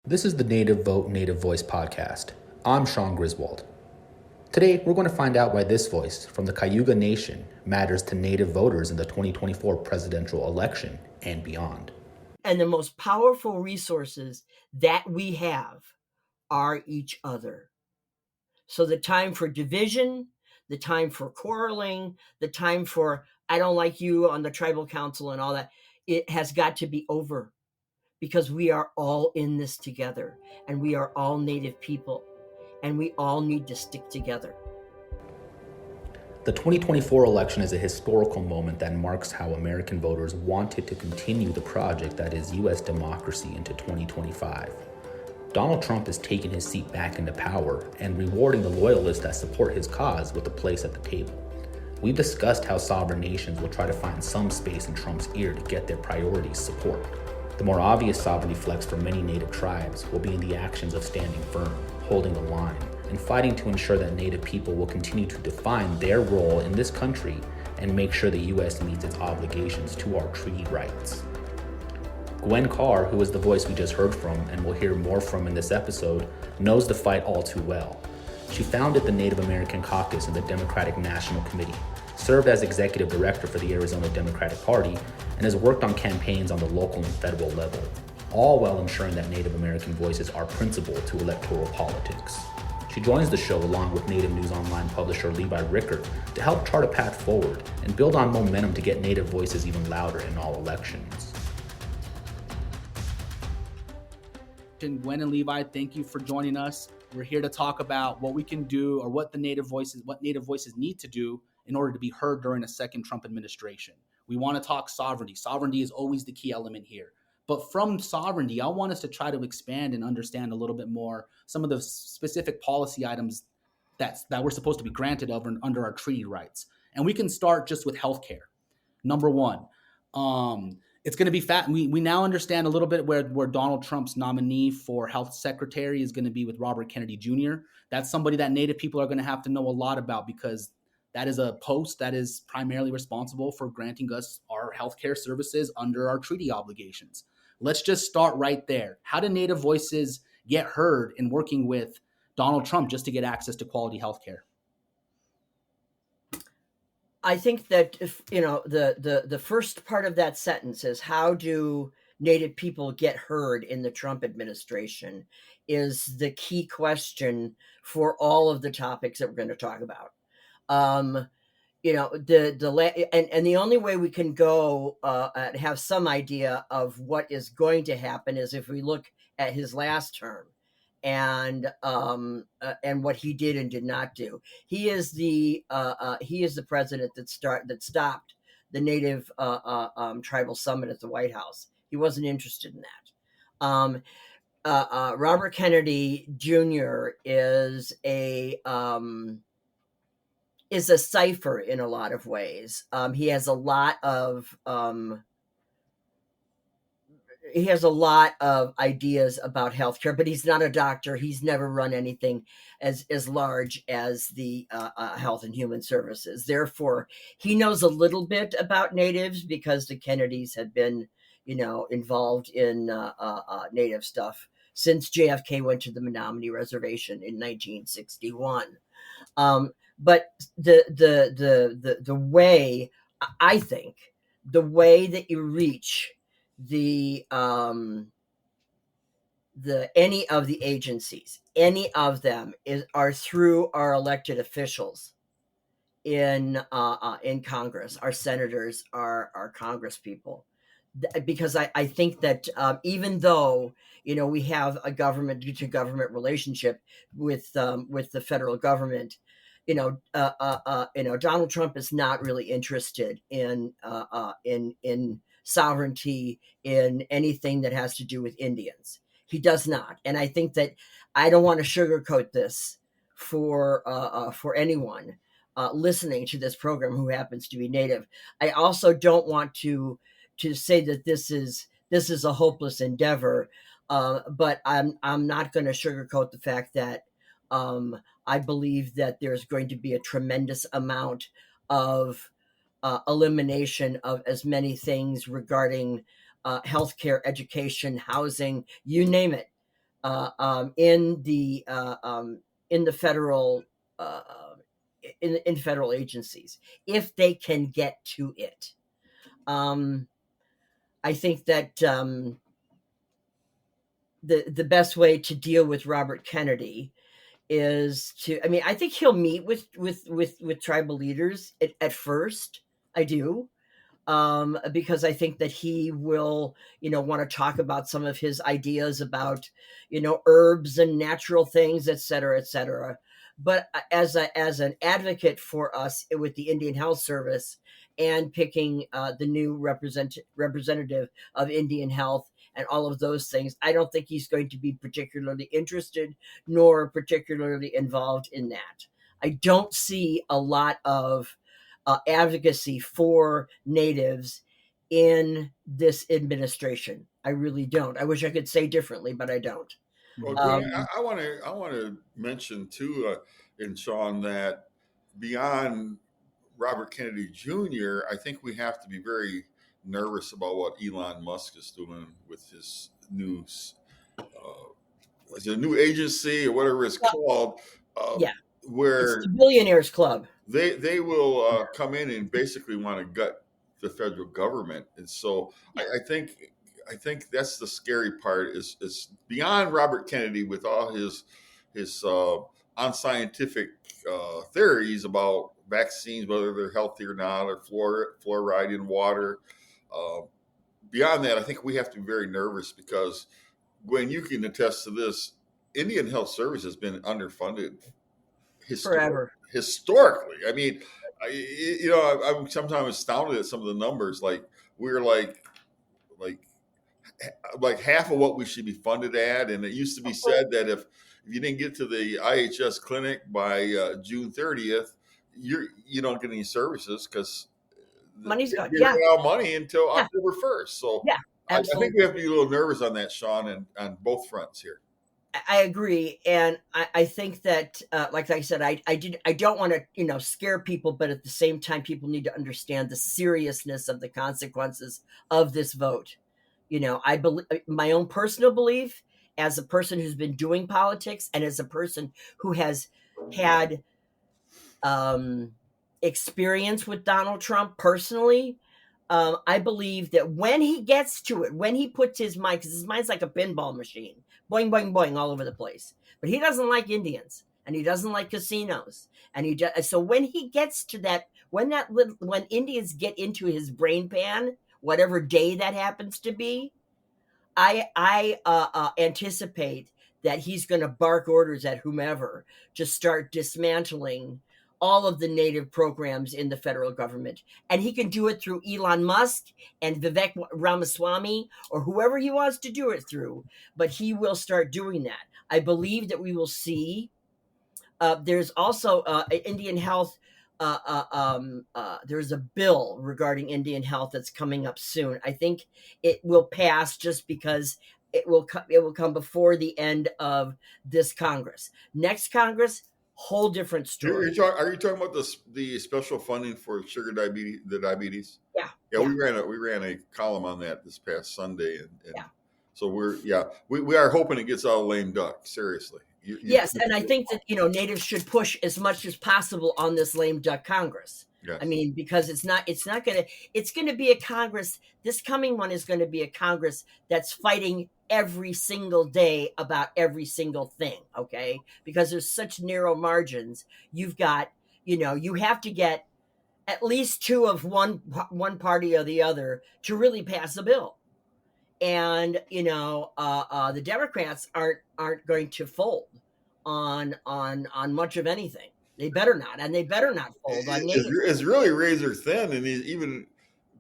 This is the Native Vote, Native Voice podcast. I'm Sean Griswold. Today, we're going to find out why this voice from the Cayuga Nation matters to Native voters in the 2024 presidential election and beyond. And the most powerful resources that we have are each other. So the time for division, the time for quarreling, the time for I don't like you on the tribal council and all that, it has got to be over, because we are all in this together and we are all Native people and we all need to stick together. The 2024 election is a historical moment that marks how American voters wanted to continue the project that is U.S. democracy into 2025. Donald Trump is taking his seat back into power and rewarding the loyalists that support his cause with a place at the table. We've discussed how sovereign nations will try to find some space in Trump's ear to get their priorities support. The more obvious sovereignty flex for many Native tribes will be in the actions of standing firm, holding the line, and fighting to ensure that Native people will continue to define their role in this country and make sure the U.S. meets its obligations to our treaty rights. Gwen Carr, who is the voice we just heard from and we'll hear more from in this episode, knows the fight all too well. She founded the Native American Caucus in the Democratic National Committee, served as executive director for the Arizona Democratic Party, and has worked on campaigns on the local and federal level, all while ensuring that Native American voices are principal to electoral politics. She joins the show along with Native News Online publisher Levi Rickert to help chart a path forward and build on momentum to get Native voices even louder in all elections. Gwen and Levi, thank you for joining us. We're here to talk about what we can do or what Native voices need to do in order to be heard during a second Trump administration. We want to talk sovereignty. Sovereignty is always the key element here. But from sovereignty, I want us to try to expand and understand a little bit more some of the specific policy items that we're supposed to be granted of under our treaty rights. And we can start just with healthcare. Number one, it's going to be fat. We now understand a little bit where Donald Trump's nominee for health secretary is going to be with Robert Kennedy Jr. That's somebody that Native people are going to have to know a lot about, because that is a post that is primarily responsible for granting us our healthcare services under our treaty obligations. Let's just start right there. How do Native voices get heard in working with Donald Trump just to get access to quality healthcare? I think that the first part of that sentence is, how do Native people get heard in the Trump administration, is the key question for all of the topics that we're going to talk about. And the only way we can go and have some idea of what is going to happen is if we look at his last term and what he did and did not do. He is the president that stopped the Native Tribal Summit at the White House. He wasn't interested in that. Robert Kennedy Jr. is a cipher in a lot of ways. He has a lot of ideas about healthcare, but he's not a doctor. He's never run anything as large as the Health and Human Services. Therefore, he knows a little bit about Natives because the Kennedys had been, involved in Native stuff since JFK went to the Menominee Reservation in 1961. But the way, I think, the way that you reach any of the agencies, any of them are through our elected officials in Congress, our senators, our Congress people, because I think that even though we have a government to government relationship with the federal government, Donald Trump is not really interested in sovereignty, in anything that has to do with Indians. He does not. And I think that I don't want to sugarcoat this for anyone listening to this program who happens to be Native. I also don't want to say that this is a hopeless endeavor, but I'm not going to sugarcoat the fact that I believe that there's going to be a tremendous amount of elimination of as many things regarding healthcare, education, housing, you name it, in the federal in federal agencies if they can get to it. I think that the best way to deal with Robert Kennedy is to. I mean, I think he'll meet with tribal leaders at first. I do, because I think that he will, want to talk about some of his ideas about, herbs and natural things, et cetera, et cetera. But as an advocate for us with the Indian Health Service and picking the new representative of Indian Health and all of those things, I don't think he's going to be particularly interested nor particularly involved in that. I don't see a lot of advocacy for natives in this administration. I really don't. I wish I could say differently, but I don't. Well, Gwen, Um, I want to mention too, and Sean, that beyond Robert Kennedy Jr., I think we have to be very nervous about what Elon Musk is doing with his new, is it a new agency or whatever it's called, yeah, it's where the Billionaires Club. they will come in and basically want to gut the federal government, and so I think that's the scary part is beyond Robert Kennedy with all his unscientific theories about vaccines, whether they're healthy or not, or fluoride in water. Uh, Beyond that, I think we have to be very nervous because Gwen, you can attest to this. Indian Health Service has been underfunded Forever. historically. I mean, I'm sometimes astounded at some of the numbers. Like we're like like half of what we should be funded at, and it used to be said that if you didn't get to the IHS clinic by June 30th, you don't get any services because Money's gone. you Yeah, don't have money until yeah, October 1st. So yeah, I think absolutely. we have to be a little nervous on that, Sean, and on both fronts here. I agree, and I think that, like I said, I don't want to scare people, but at the same time, people need to understand the seriousness of the consequences of this vote. I believe my own personal belief as a person who's been doing politics and as a person who has had um, experience with Donald Trump personally. I believe that when he gets to it, when he puts his mind, because his mind's like a pinball machine, boing, boing, boing, all over the place. But he doesn't like Indians, and he doesn't like casinos, and so when he gets to that, when Indians get into his brain pan, whatever day that happens to be, I anticipate that he's going to bark orders at whomever to start dismantling all of the native programs in the federal government. And he can do it through Elon Musk and Vivek Ramaswamy or whoever he wants to do it through, but he will start doing that. I believe that we will see. There's also Indian health. There's a bill regarding Indian health that's coming up soon. I think it will pass just because it will come before the end of this Congress. Next Congress, whole different story. Are you talking about the special funding for diabetes? Yeah, Yeah, yeah, we ran a column on that this past Sunday, and yeah. so we are hoping it gets out of lame duck. Seriously, Yes, and I think that natives should push as much as possible on this lame duck Congress. yes. I mean, because it's going to be a Congress. This coming one is going to be a Congress that's fighting every single day about every single thing. Okay, because there's such narrow margins. You've got, you have to get at least two of one party or the other to really pass a bill. And the Democrats aren't going to fold on much of anything. They better not, and they better not fold on native. It's really razor thin, and he's even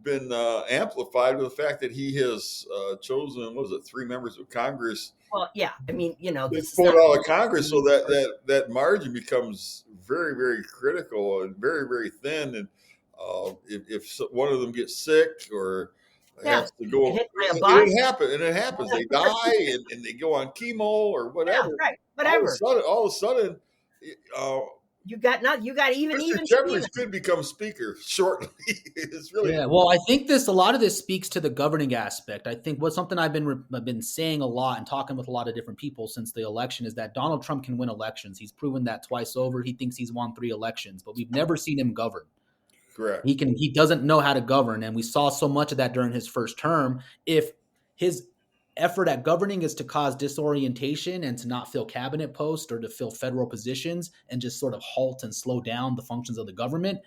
been amplified with the fact that he has chosen, what was it, 3 members of Congress Well, yeah, I mean, this is pulled not out of Congress, so that margin becomes very, very critical and very, very thin. And if one of them gets sick or yeah, has to go, hit by a and bus. it happens. They die and they go on chemo or Yeah, whatever. right, whatever. All of a sudden, uh, You got not. You got even Mr. Steven. Jeffries could become speaker shortly. It's really Yeah, well, I think a lot of this speaks to the governing aspect. I think what's something I've been saying a lot and talking with a lot of different people since the election is that Donald Trump can win elections. He's proven that twice over. He thinks he's won 3 elections, but we've never seen him govern. correct. He doesn't know how to govern, and we saw so much of that during his first term. If his effort at governing is to cause disorientation and to not fill cabinet posts or to fill federal positions and just sort of halt and slow down the functions of the government,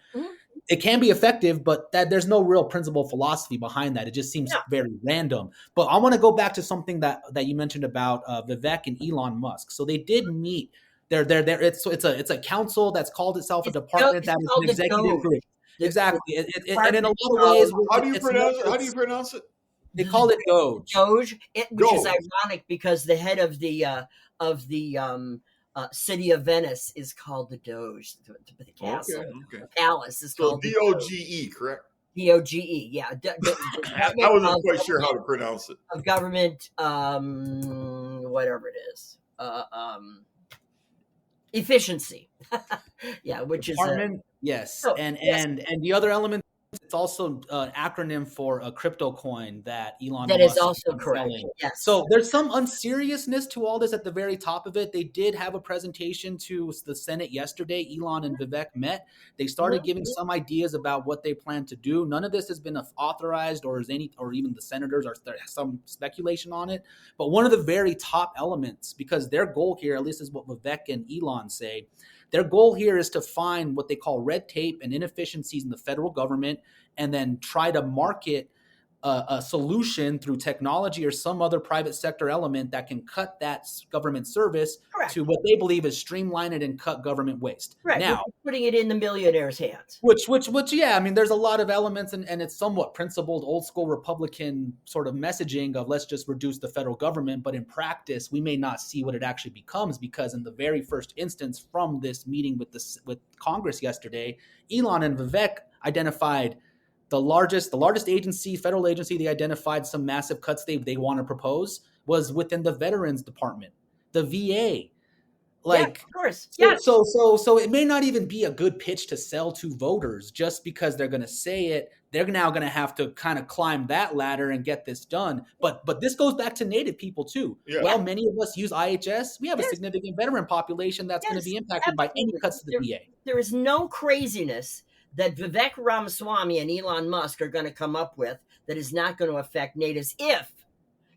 it can be effective, but that there's no real principle philosophy behind that. It just seems very random. But I want to go back to something that you mentioned about Vivek and Elon Musk. So they did meet. It's a council that's called itself a department that is an executive group. Exactly. And in a lot of ways, how do you pronounce it? How do you pronounce it? They call it Doge. Doge, which is ironic because the head of the city of Venice is called the Doge. The castle, okay. the palace is So called DOGE, correct? DOGE. Yeah, I wasn't quite sure how to pronounce it. Of government, whatever it is, efficiency. Yeah, which Department, is yes, oh, and yes. and the other element, it's also an acronym for a crypto coin that Elon That Musk is also is correct. selling. Yes. So there's some unseriousness to all this at the very top of it. They did have a presentation to the Senate yesterday. Elon and Vivek met. They started giving some ideas about what they plan to do. None of this has been authorized, or even the senators are there some speculation on it. But one of the very top elements, because their goal here, at least is what Vivek and Elon say, their goal here is to find what they call red tape and inefficiencies in the federal government and then try to market a solution through technology or some other private sector element that can cut that government service to what they believe is streamline it and cut government waste. Right. Now, putting it in the millionaire's hands. Which, yeah, I mean, there's a lot of elements and it's somewhat principled, old school Republican sort of messaging of let's just reduce the federal government. But in practice, we may not see what it actually becomes because in the very first instance from this meeting with Congress yesterday, Elon and Vivek identified the largest agency, federal agency they identified some massive cuts they want to propose was within the Veterans Department, the VA. Like, of course. So it may not even be a good pitch to sell to voters just because they're going to say it. They're now going to have to kind of climb that ladder and get this done. But this goes back to Native people too. Yeah. Well, many of us use IHS. We have a significant veteran population that's going to be impacted by any cuts to the VA. There is no craziness that Vivek Ramaswamy and Elon Musk are going to come up with that is not going to affect natives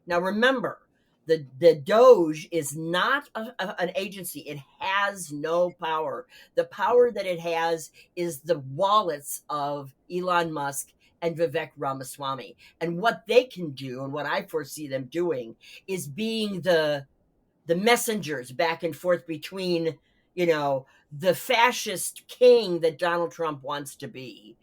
now remember, the Doge is not an agency. It has no power. The power that it has is the wallets of Elon Musk and Vivek Ramaswamy. And what they can do, and what I foresee them doing, is being the messengers back and forth between, the fascist king that Donald Trump wants to be,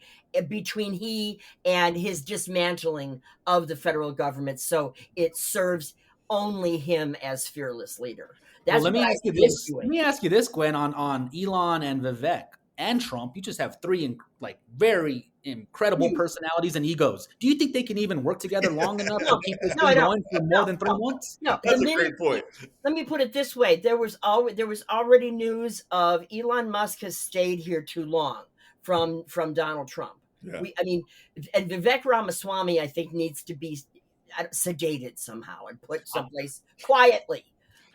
between he and his dismantling of the federal government. So it serves only him as fearless leader. That's let me ask you this, Gwen, on Elon and Vivek and Trump. You just have 3 very incredible personalities and egos. Do you think they can even work together long enough to keep this thing going for more than 3 months? No, that's a great point. Let me put it this way: there was already news of Elon Musk has stayed here too long from Donald Trump. Yeah. And Vivek Ramaswamy, I think, needs to be sedated somehow and put someplace quietly.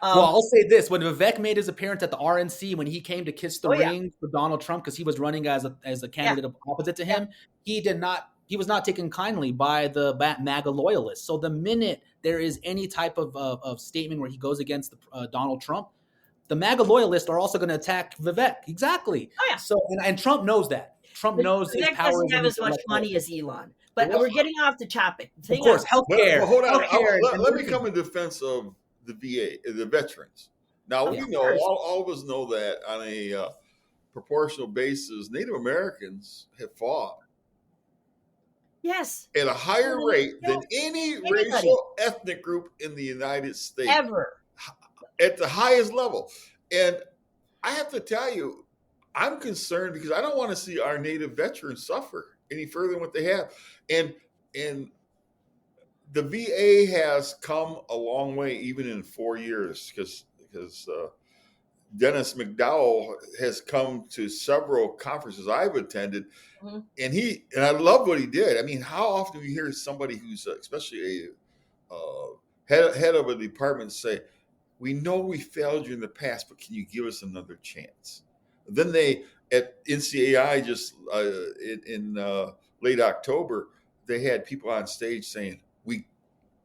Well, I'll say this: when Vivek made his appearance at the RNC, when he came to kiss the ring for Donald Trump because he was running as a candidate opposite to him, he was not taken kindly by the MAGA loyalists. So the minute there is any type of statement where he goes against Donald Trump, the MAGA loyalists are also going to attack Vivek. Exactly. Oh yeah. So and Trump knows that. Trump knows his power doesn't have as much money as Elon. But we're getting off the topic. Of course, healthcare. Well, hold on. Let me come in defense of the VA, the veterans. Now, we know, all of us know that on a proportional basis, Native Americans have fought. Yes. At a higher rate than any racial ethnic group in the United States. Ever. At the highest level. And I have to tell you, I'm concerned because I don't want to see our Native veterans suffer any further than what they have. And the VA has come a long way, even in 4 years, because Dennis McDowell has come to several conferences I've attended, Mhm. and I love what he did. I mean, how often do you hear somebody who's especially a head of a department say, "We know we failed you in the past, but can you give us another chance?" Then they at NCAI just in late October, they had people on stage saying, "We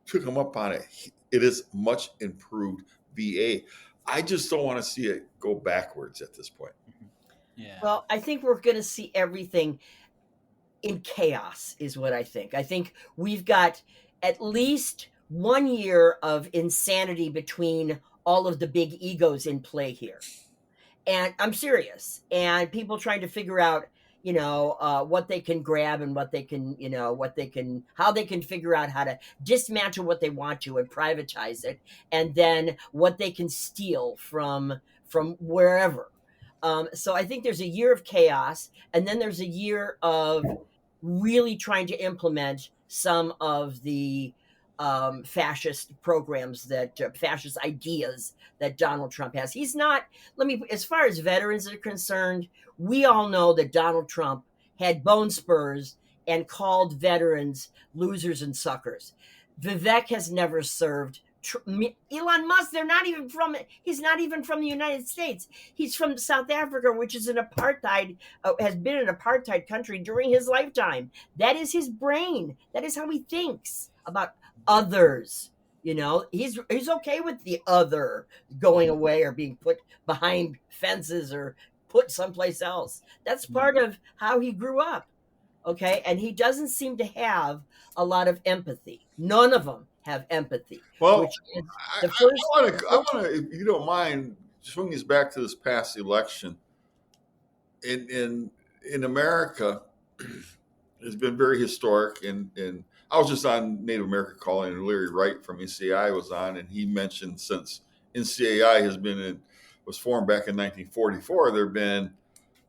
took him up on it. It is much improved VA." I just don't want to see it go backwards at this point. Yeah. Well, I think we're going to see everything in chaos, is what I think. I think we've got at least 1 year of insanity between all of the big egos in play here. And I'm serious. And people trying to figure out, what they can grab and what they can, how they can figure out how to dismantle what they want to and privatize it, and then what they can steal from wherever. So I think there's a year of chaos, and then there's a year of really trying to implement some of the fascist programs fascist ideas that Donald Trump has. He's not, as far as veterans are concerned, we all know that Donald Trump had bone spurs and called veterans losers and suckers. Vivek has never served. Elon Musk, he's not even from the United States. He's from South Africa, which is has been an apartheid country during his lifetime. That is his brain. That is how he thinks about others. He's okay with the other going away or being put behind fences or put someplace else. That's part of how he grew up. Okay, and he doesn't seem to have a lot of empathy. None of them have empathy. Well, Which is the first. I want to, if you don't mind, swing us back to this past election. In America, it's been very historic. And I was just on Native American Calling, and Larry Wright from NCAI was on, and he mentioned since NCAI was formed back in 1944, there have been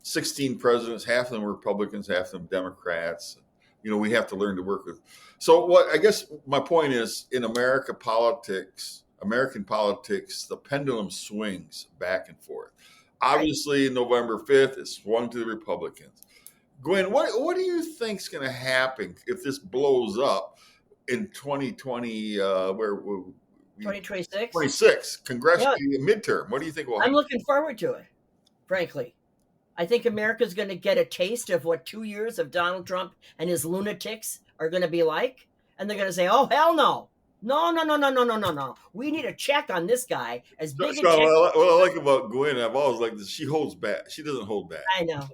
16 presidents, half of them Republicans, half of them Democrats. We have to learn to work with. So what I guess my point is, in American politics, the pendulum swings back and forth. Obviously, November 5th, it swung to the Republicans. Gwen, what do you think is going to happen if this blows up in 2020, 2026. 26, congressional midterm? What do you think will I'm happen? looking forward to it, frankly. I think America's going to get a taste of what 2 years of Donald Trump and his lunatics are going to be like. And they're going to say, oh, hell no. No. We need a check on this guy. As big a check. What I like about Gwen, I've always liked this. She holds back. She doesn't hold back. I know.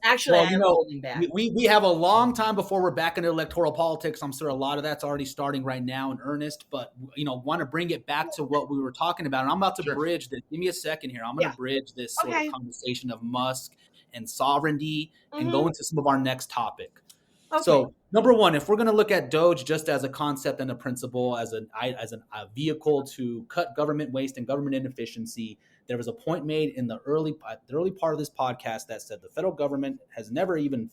Actually, I'm holding back. We have a long time before we're back into electoral politics. I'm sure a lot of that's already starting right now in earnest. But, want to bring it back to what we were talking about. And I'm about to bridge this. Give me a second here. I'm going to bridge this sort of conversation of Musk and sovereignty and go into some of our next topic. Okay. So, number one, if we're going to look at Doge just as a concept and a principle, as a vehicle to cut government waste and government inefficiency, there was a point made in the early part of this podcast that said the federal government has never even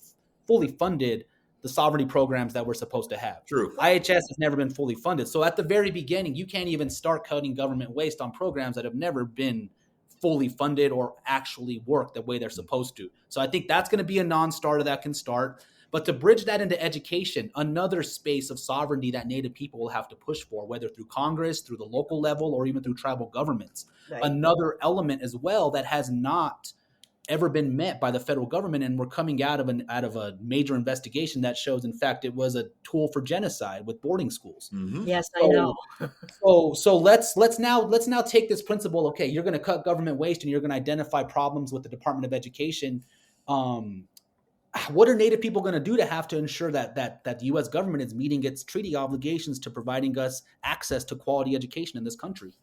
fully funded the sovereignty programs that we're supposed to have. True. IHS has never been fully funded. So at the very beginning, you can't even start cutting government waste on programs that have never been fully funded or actually work the way they're supposed to. So I think that's going to be a non-starter that can start. But to bridge that into education, another space of sovereignty that Native people will have to push for, whether through Congress, through the local level, or even through tribal governments. Right. Another element as well that has not ever been met by the federal government, and we're coming out of a major investigation that shows, in fact, it was a tool for genocide with boarding schools. Mm-hmm. Yes, I know. So let's now take this principle. Okay, you're going to cut government waste and you're going to identify problems with the Department of Education. What are Native people going to do to have to ensure that the U.S. government is meeting its treaty obligations to providing us access to quality education in this country?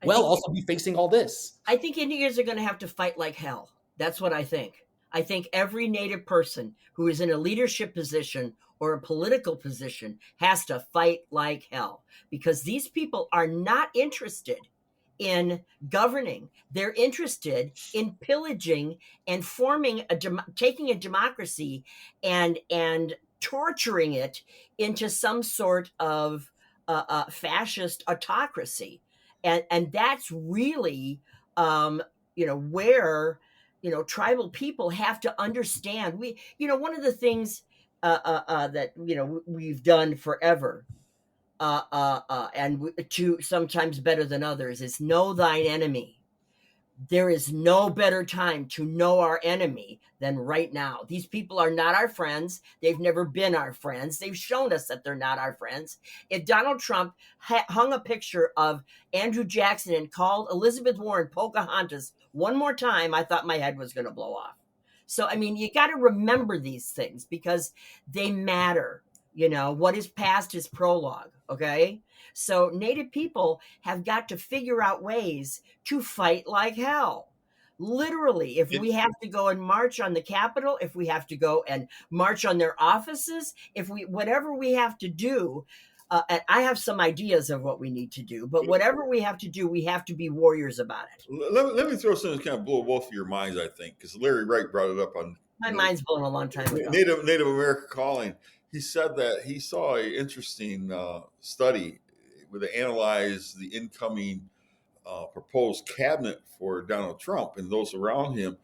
Also be facing all this. I think Indians are going to have to fight like hell. That's what I think. I think every Native person who is in a leadership position or a political position has to fight like hell, because these people are not interested in governing. They're interested in pillaging and taking a democracy and torturing it into some sort of fascist autocracy. And that's really where tribal people have to understand. One of the things that we've done forever, and to sometimes better than others, is know thine enemy. There is no better time to know our enemy than right now. These people are not our friends. They've never been our friends. They've shown us that they're not our friends. If Donald Trump hung a picture of Andrew Jackson and called Elizabeth Warren Pocahontas one more time, I thought my head was going to blow off. So, I mean, you got to remember these things because they matter. What is past is prologue. Okay. So Native people have got to figure out ways to fight like hell. Literally, if we have to go and march on the Capitol, if we have to go and march on their offices, whatever we have to do, and I have some ideas of what we need to do, but whatever we have to do, we have to be warriors about it. Let me throw something that kind of blow both of your minds, I think, because Larry Wright brought it up on My mind's blown a long time ago. Native America Calling. He said that he saw an interesting study where they analyzed the incoming proposed cabinet for Donald Trump and those around him.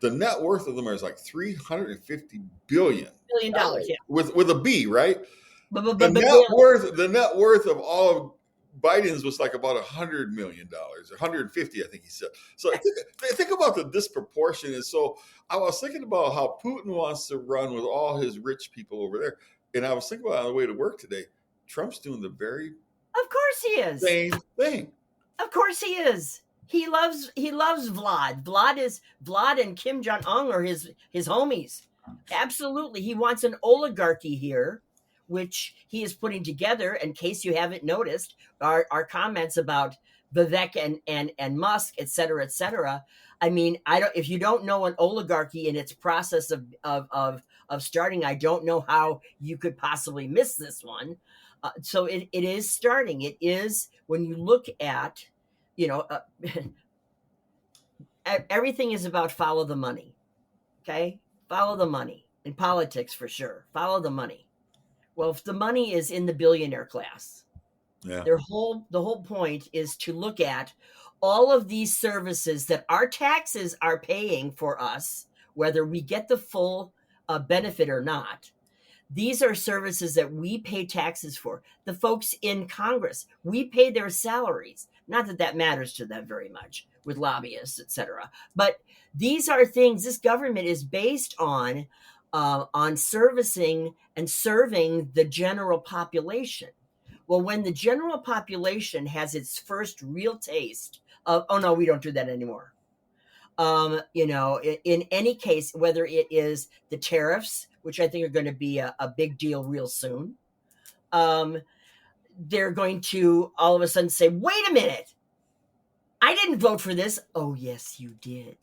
The net worth of them is like $350 billion. $1 billion, yeah. With a B, right? The net worth of all of Biden's was like about $100 million, 150, I think he said. So think about the disproportion. And so I was thinking about how Putin wants to run with all his rich people over there. And I was thinking about on the way to work today, Trump's doing the very Of course he is. same thing. Of course he is. He loves Vlad. Vlad and Kim Jong-un are his homies. Absolutely. He wants an oligarchy here, which he is putting together. In case you haven't noticed, our comments about Vivek and Musk, et cetera, et cetera. I mean, if you don't know an oligarchy in its process of starting, I don't know how you could possibly miss this one. So it is starting. It is, when you look at, everything is about follow the money. Okay? Follow the money. In politics, for sure. Follow the money. Well, if the money is in the billionaire class, the whole point is to look at all of these services that our taxes are paying for us, whether we get the full benefit or not. These are services that we pay taxes for. The folks in Congress, we pay their salaries. Not that that matters to them very much with lobbyists, et cetera. But these are things, this government is based on servicing and serving the general population. Well, when the general population has its first real taste of, oh no, we don't do that anymore. In any case, whether it is the tariffs, which I think are going to be a big deal real soon, they're going to all of a sudden say, wait a minute, I didn't vote for this. Oh, yes, you did.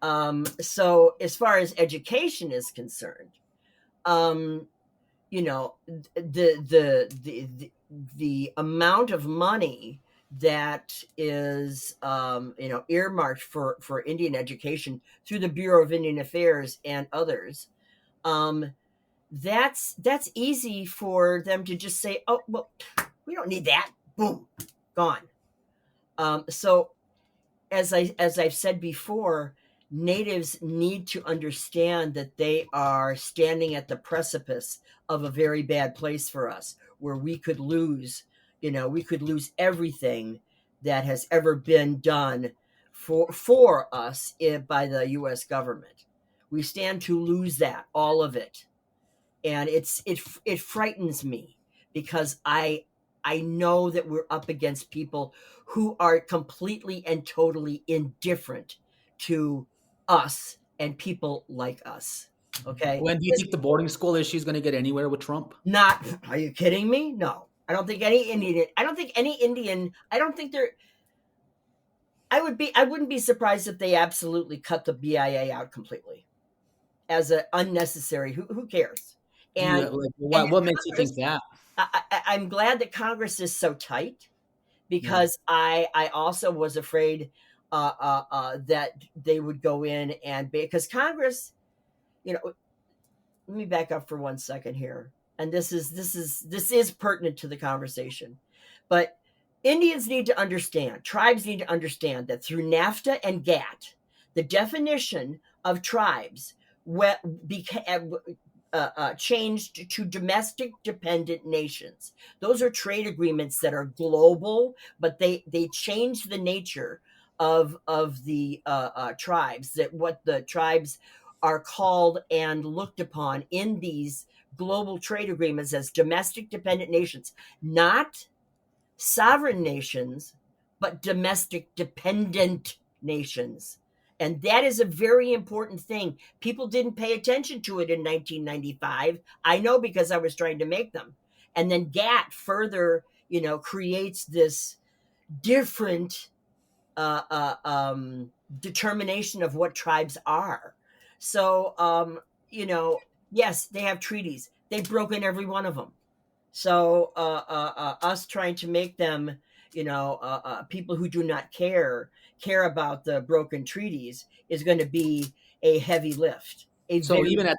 So as far as education is concerned, the amount of money that is earmarked for Indian education through the Bureau of Indian Affairs and others, that's easy for them to just say, oh, well, we don't need that. Boom, gone. So as I've said before, Natives need to understand that they are standing at the precipice of a very bad place for us, where we could lose everything that has ever been done for us by the U.S. government. We stand to lose that, all of it. And it frightens me because I know that we're up against people who are completely and totally indifferent to us and people like us. Okay. When do you think the boarding school issue is going to get anywhere with Trump? Are you kidding me? No. I don't think any Indian, I don't think they're, I wouldn't be surprised if they absolutely cut the BIA out completely as an unnecessary, who cares? And, what makes you think that? I'm glad that Congress is so tight, because I also was afraid that they would go in and, because Congress, let me back up for 1 second here. And this is pertinent to the conversation, but Indians need to understand, tribes need to understand that through NAFTA and GATT, the definition of tribes changed to domestic dependent nations. Those are trade agreements that are global, but they change the nature of the tribes, that what the tribes are called and looked upon in these global trade agreements as domestic dependent nations, not sovereign nations, but domestic dependent nations. And that is a very important thing. People didn't pay attention to it in 1995. I know because I was trying to make them. And then GATT further, creates this different determination of what tribes are. So, yes, they have treaties. They've broken every one of them. So us trying to make them, people who do not care about the broken treaties is going to be a heavy lift. So even at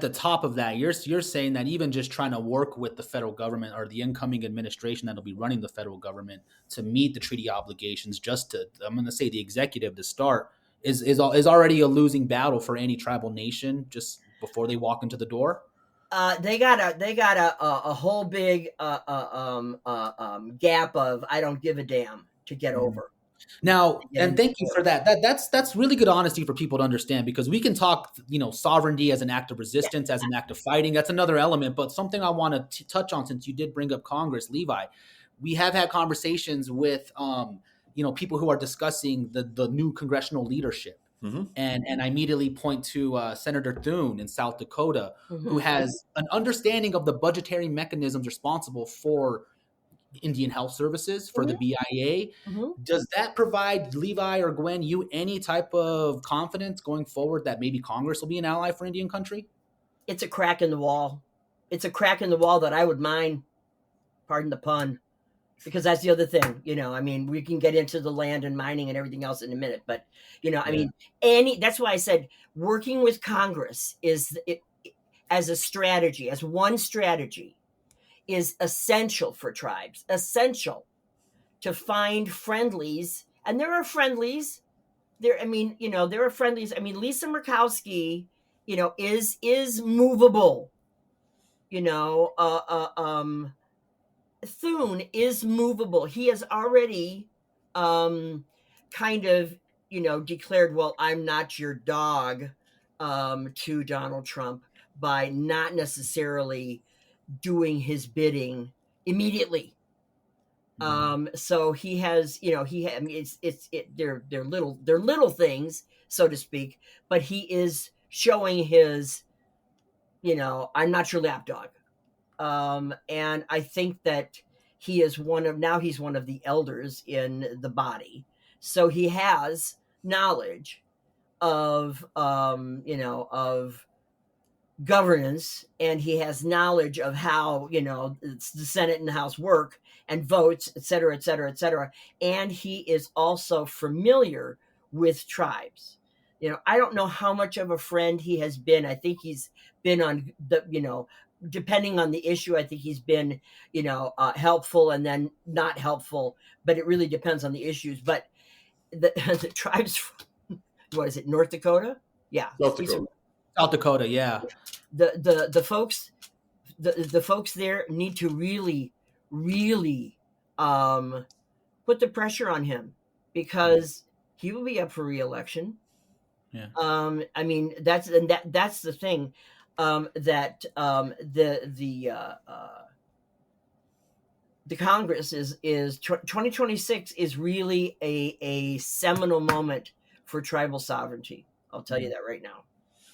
the top of that, you're saying that even just trying to work with the federal government or the incoming administration that'll be running the federal government to meet the treaty obligations, I'm going to say the executive to start is already a losing battle for any tribal nation just before they walk into the door. They got a whole big gap of I don't give a damn to get over. Now, and thank you for that. That's really good honesty for people to understand, because we can talk, sovereignty as an act of resistance, as an act of fighting. That's another element. But something I want to touch on, since you did bring up Congress, Levi, we have had conversations with, people who are discussing the new congressional leadership. Mm-hmm. And I immediately point to Senator Thune in South Dakota, who has an understanding of the budgetary mechanisms responsible for Indian Health Services, for the BIA. Does that provide Levi or Gwen you any type of confidence going forward that maybe Congress will be an ally for Indian country? It's a crack in the wall. It's a crack in the wall that I would mind, pardon the pun, because that's the other thing. We can get into the land and mining and everything else in a minute, but that's why I said working with Congress as a strategy, as one strategy, is essential for tribes, essential to find friendlies. And there are friendlies there. There are friendlies. Lisa Murkowski, is movable, Thune is movable. He has already kind of, declared, well, I'm not your dog, to Donald Trump, by not necessarily doing his bidding immediately. So he has, they're little things, so to speak, but he is showing his, I'm not your lapdog. And I think that he's one of the elders in the body. So he has knowledge of, of governance, and he has knowledge of how, the Senate and the House work and votes, et cetera, et cetera, et cetera. And he is also familiar with tribes. I don't know how much of a friend he has been. I think he's been on the, depending on the issue, I think he's been, helpful and then not helpful, but it really depends on the issues. But the tribes, what is it, North Dakota? Yeah. South Dakota, yeah. The folks, the folks there need to really put the pressure on him, because he will be up for re-election. Yeah. That's the thing, that the Congress is 2026 is really a seminal moment for tribal sovereignty. I'll tell you that right now.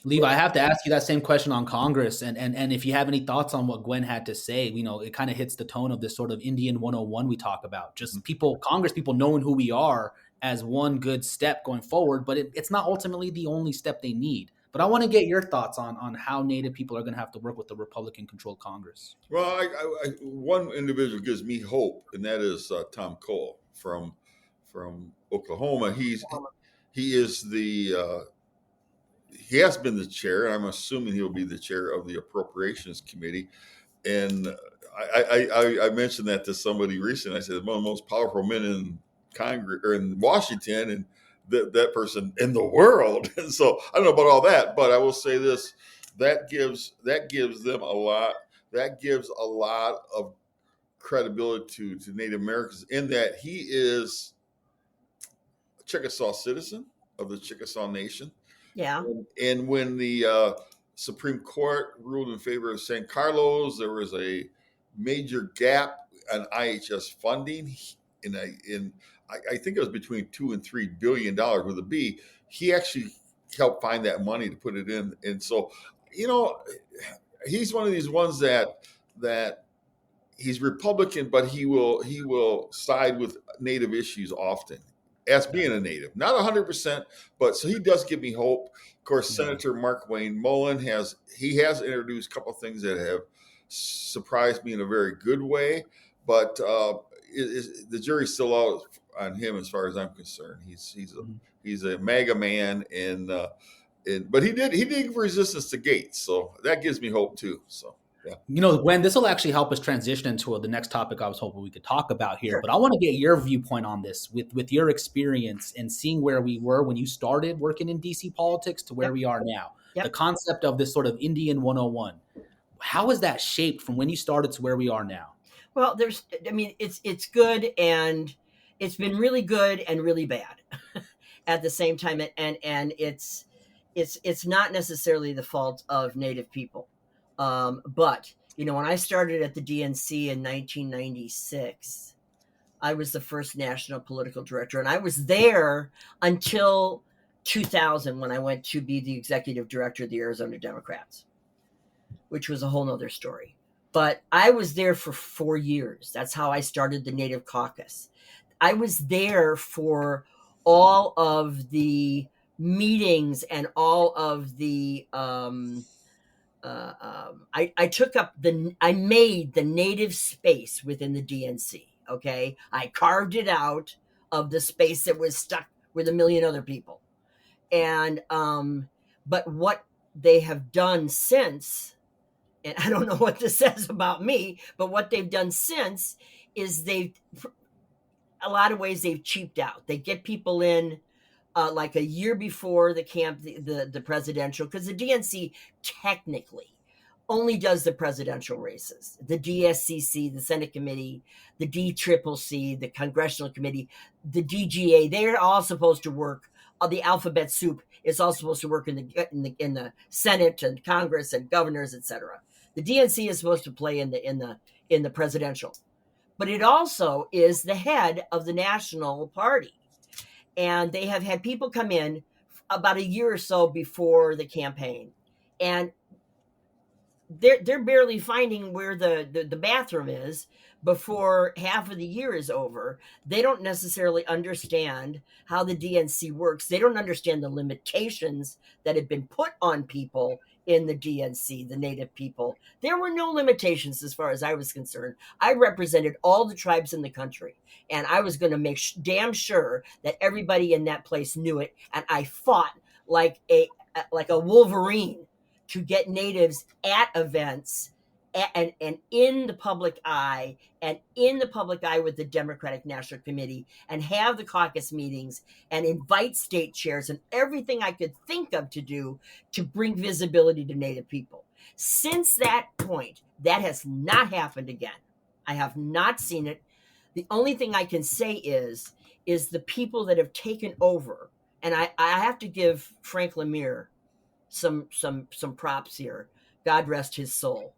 Levi, I have to ask you that same question on Congress, and if you have any thoughts on what Gwen had to say. It kind of hits the tone of this sort of Indian 101 we talk about. Just Congress people knowing who we are as one good step going forward, but it's not ultimately the only step they need. But I want to get your thoughts on how Native people are going to have to work with the Republican-controlled Congress. Well, one individual gives me hope, and that is Tom Cole from Oklahoma. He is he has been the chair, and I'm assuming he'll be the chair of the Appropriations Committee. And I mentioned that to somebody recently. I said one of the most powerful men in Congress or in Washington, and that person in the world. And so I don't know about all that, but I will say this: that gives them a lot. That gives a lot of credibility to Native Americans in that he is a Chickasaw citizen of the Chickasaw Nation. Yeah. And when the Supreme Court ruled in favor of San Carlos, there was a major gap on IHS funding. In I think it was between $2 and $3 billion with a B. He actually helped find that money to put it in, and so you know he's one of these ones that he's Republican, but he will side with Native issues often. As being a Native, not 100%, but so he does give me hope. Of course, Yeah. Senator Mark Wayne Mullen has introduced a couple of things that have surprised me in a very good way, but the jury's still out on him as far as I'm concerned. He's a MAGA man, but he did give resistance to Gates, so that gives me hope too. So. Yeah. Gwen, this will actually help us transition into the next topic I was hoping we could talk about here. Sure. But I want to get your viewpoint on this with your experience and seeing where we were when you started working in DC politics to where we are now. Yep. The concept of this sort of Indian 101. How has that shaped from when you started to where we are now? Well, it's good, and it's been really good and really bad at the same time. And it's not necessarily the fault of Native people. But, when I started at the DNC in 1996, I was the first national political director, and I was there until 2000 when I went to be the executive director of the Arizona Democrats, which was a whole nother story. But I was there for 4 years. That's how I started the Native Caucus. I was there for all of the meetings and all of the I made the Native space within the DNC. Okay, I carved it out of the space that was stuck with a million other people, and but what they have done since, and I don't know what this says about me, but what they've done since is a lot of ways they've cheaped out. They get people in like a year before the presidential, because the DNC technically only does the presidential races. The DSCC, the Senate Committee, the DCCC, the Congressional Committee, the DGA, they're all supposed to work. The alphabet soup is all supposed to work in the Senate and Congress and governors, etc. The DNC is supposed to play in the presidential, but it also is the head of the national party. And they have had people come in about a year or so before the campaign, and they're barely finding where the bathroom is before half of the year is over. They don't necessarily understand how the DNC works. They don't understand the limitations that have been put on people in the DNC, the Native people. There were no limitations as far as I was concerned. I represented all the tribes in the country, and I was going to make damn sure that everybody in that place knew it. And I fought like a Wolverine to get Natives at events and in the public eye, and in the public eye with the Democratic National Committee, and have the caucus meetings and invite state chairs and everything I could think of to do to bring visibility to Native people. Since that point, that has not happened again. I have not seen it. The only thing I can say is the people that have taken over, and I have to give Frank Lemire some props here. God rest his soul.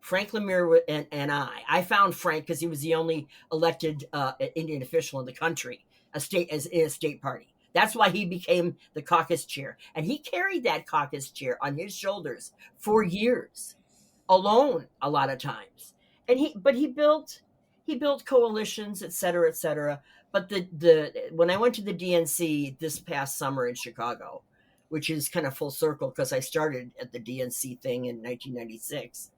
Frank Lemire and I found Frank because he was the only elected Indian official in the country, in a state party. That's why he became the caucus chair, and he carried that caucus chair on his shoulders for years, alone a lot of times. And he built coalitions, et cetera, et cetera. But when I went to the DNC this past summer in Chicago, which is kind of full circle because I started at the DNC thing in 1996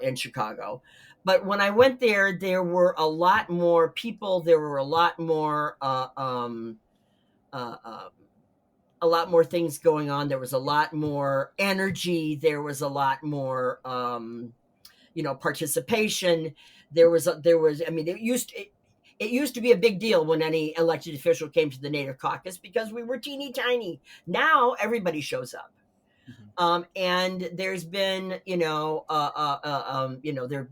in Chicago. But when I went there were a lot more people. There were a lot more things going on. There was a lot more energy. There was a lot more participation. There was, I mean, it used to be a big deal when any elected official came to the Native Caucus because we were teeny tiny. Now everybody shows up. And there's been, there've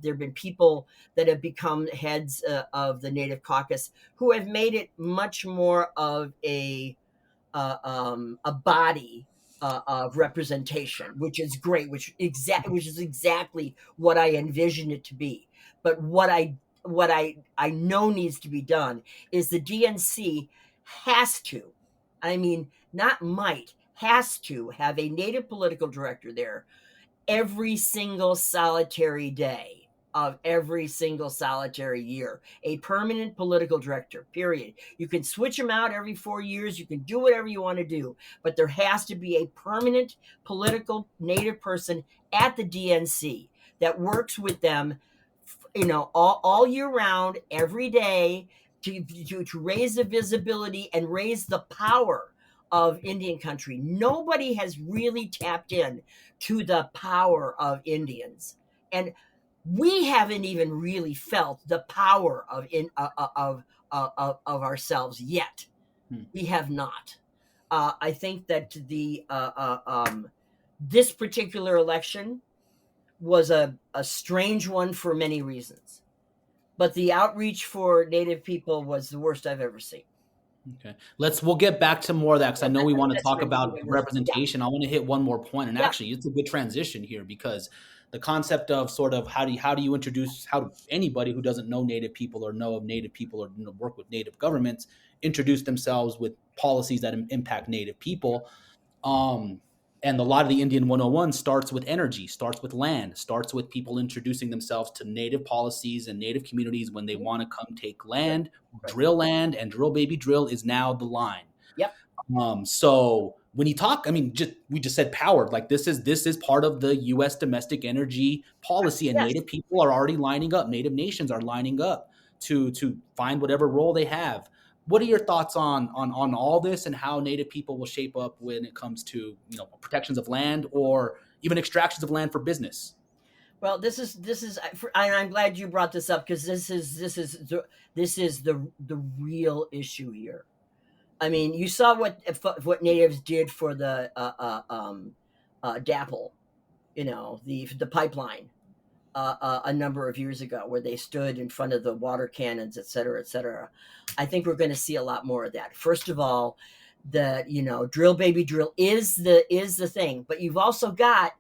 been people that have become heads of the Native Caucus who have made it much more of a body of representation, which is great, which is exactly what I envision it to be. But what I know needs to be done is the DNC has to, I mean, not might, has to have a Native political director there every single solitary day of every single solitary year, a permanent political director, period. You can switch them out every 4 years. You can do whatever you want to do, but there has to be a permanent political Native person at the DNC that works with them, all year round, every day, to raise the visibility and raise the power of Indian country. Nobody has really tapped in to the power of Indians, and we haven't even really felt the power of ourselves yet. We have not. I think that this particular election was a strange one for many reasons, but the outreach for Native people was the worst I've ever seen. Okay, we'll get back to more of that because I know we want to talk about representation. I want to hit one more point, and actually, it's a good transition here because the concept of sort of how do you introduce, how do anybody who doesn't know Native people or know of Native people or work with Native governments introduce themselves with policies that impact Native people. And a lot of the Indian 101 starts with energy, starts with land, starts with people introducing themselves to Native policies and Native communities when they want to come take land, drill land, and drill baby drill is now the line. Yep. So when you talk, I mean, we just said power. Like this is part of the U.S. domestic energy policy, and Native people are already lining up. Native nations are lining up to find whatever role they have. What are your thoughts on all this and how Native people will shape up when it comes to protections of land or even extractions of land for business? Well, this is, and I'm glad you brought this up because this is the real issue here. I mean, you saw what Natives did for the DAPL, the pipeline. A number of years ago, where they stood in front of the water cannons, et cetera, et cetera. I think we're going to see a lot more of that. First of all, the drill baby drill is the thing, but you've also got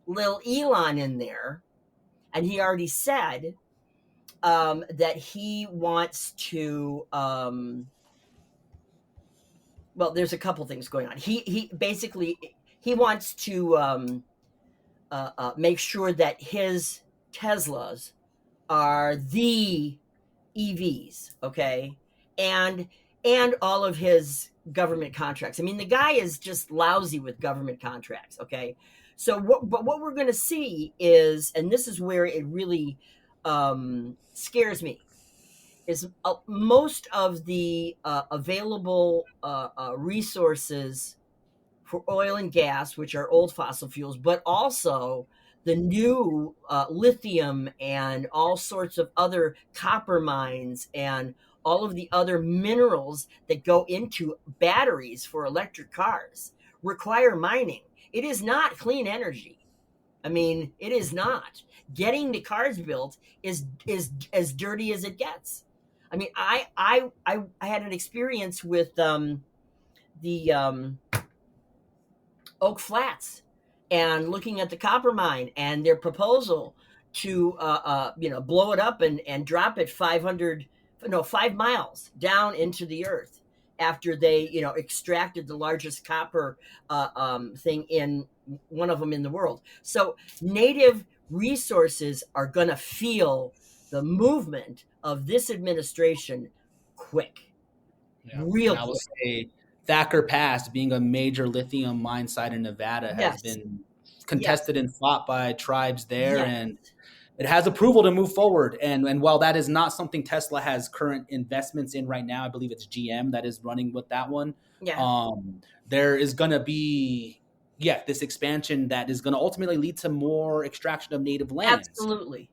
Lil Elon in there, and he already said that he wants to. Well, there's a couple things going on. He basically he wants to make sure that his Teslas are the EVs, okay, and all of his government contracts. I mean, the guy is just lousy with government contracts, okay. So what we're going to see is, and this is where it really scares me, is most of the available resources for oil and gas, which are old fossil fuels, but also the new lithium and all sorts of other copper mines and all of the other minerals that go into batteries for electric cars require mining. It is not clean energy. I mean, it is not. Getting the cars built is as dirty as it gets. I mean, I had an experience with the Oak Flats and looking at the copper mine and their proposal to blow it up and drop it 5 miles down into the earth after they extracted the largest copper thing in one of them in the world. So Native resources are going to feel the movement of this administration quick, real quick. I will say Thacker Pass, being a major lithium mine site in Nevada, has been contested and fought by tribes there, and it has approval to move forward. And while that is not something Tesla has current investments in right now, I believe it's GM that is running with that one. There is going to be this expansion that is going to ultimately lead to more extraction of native lands. Absolutely.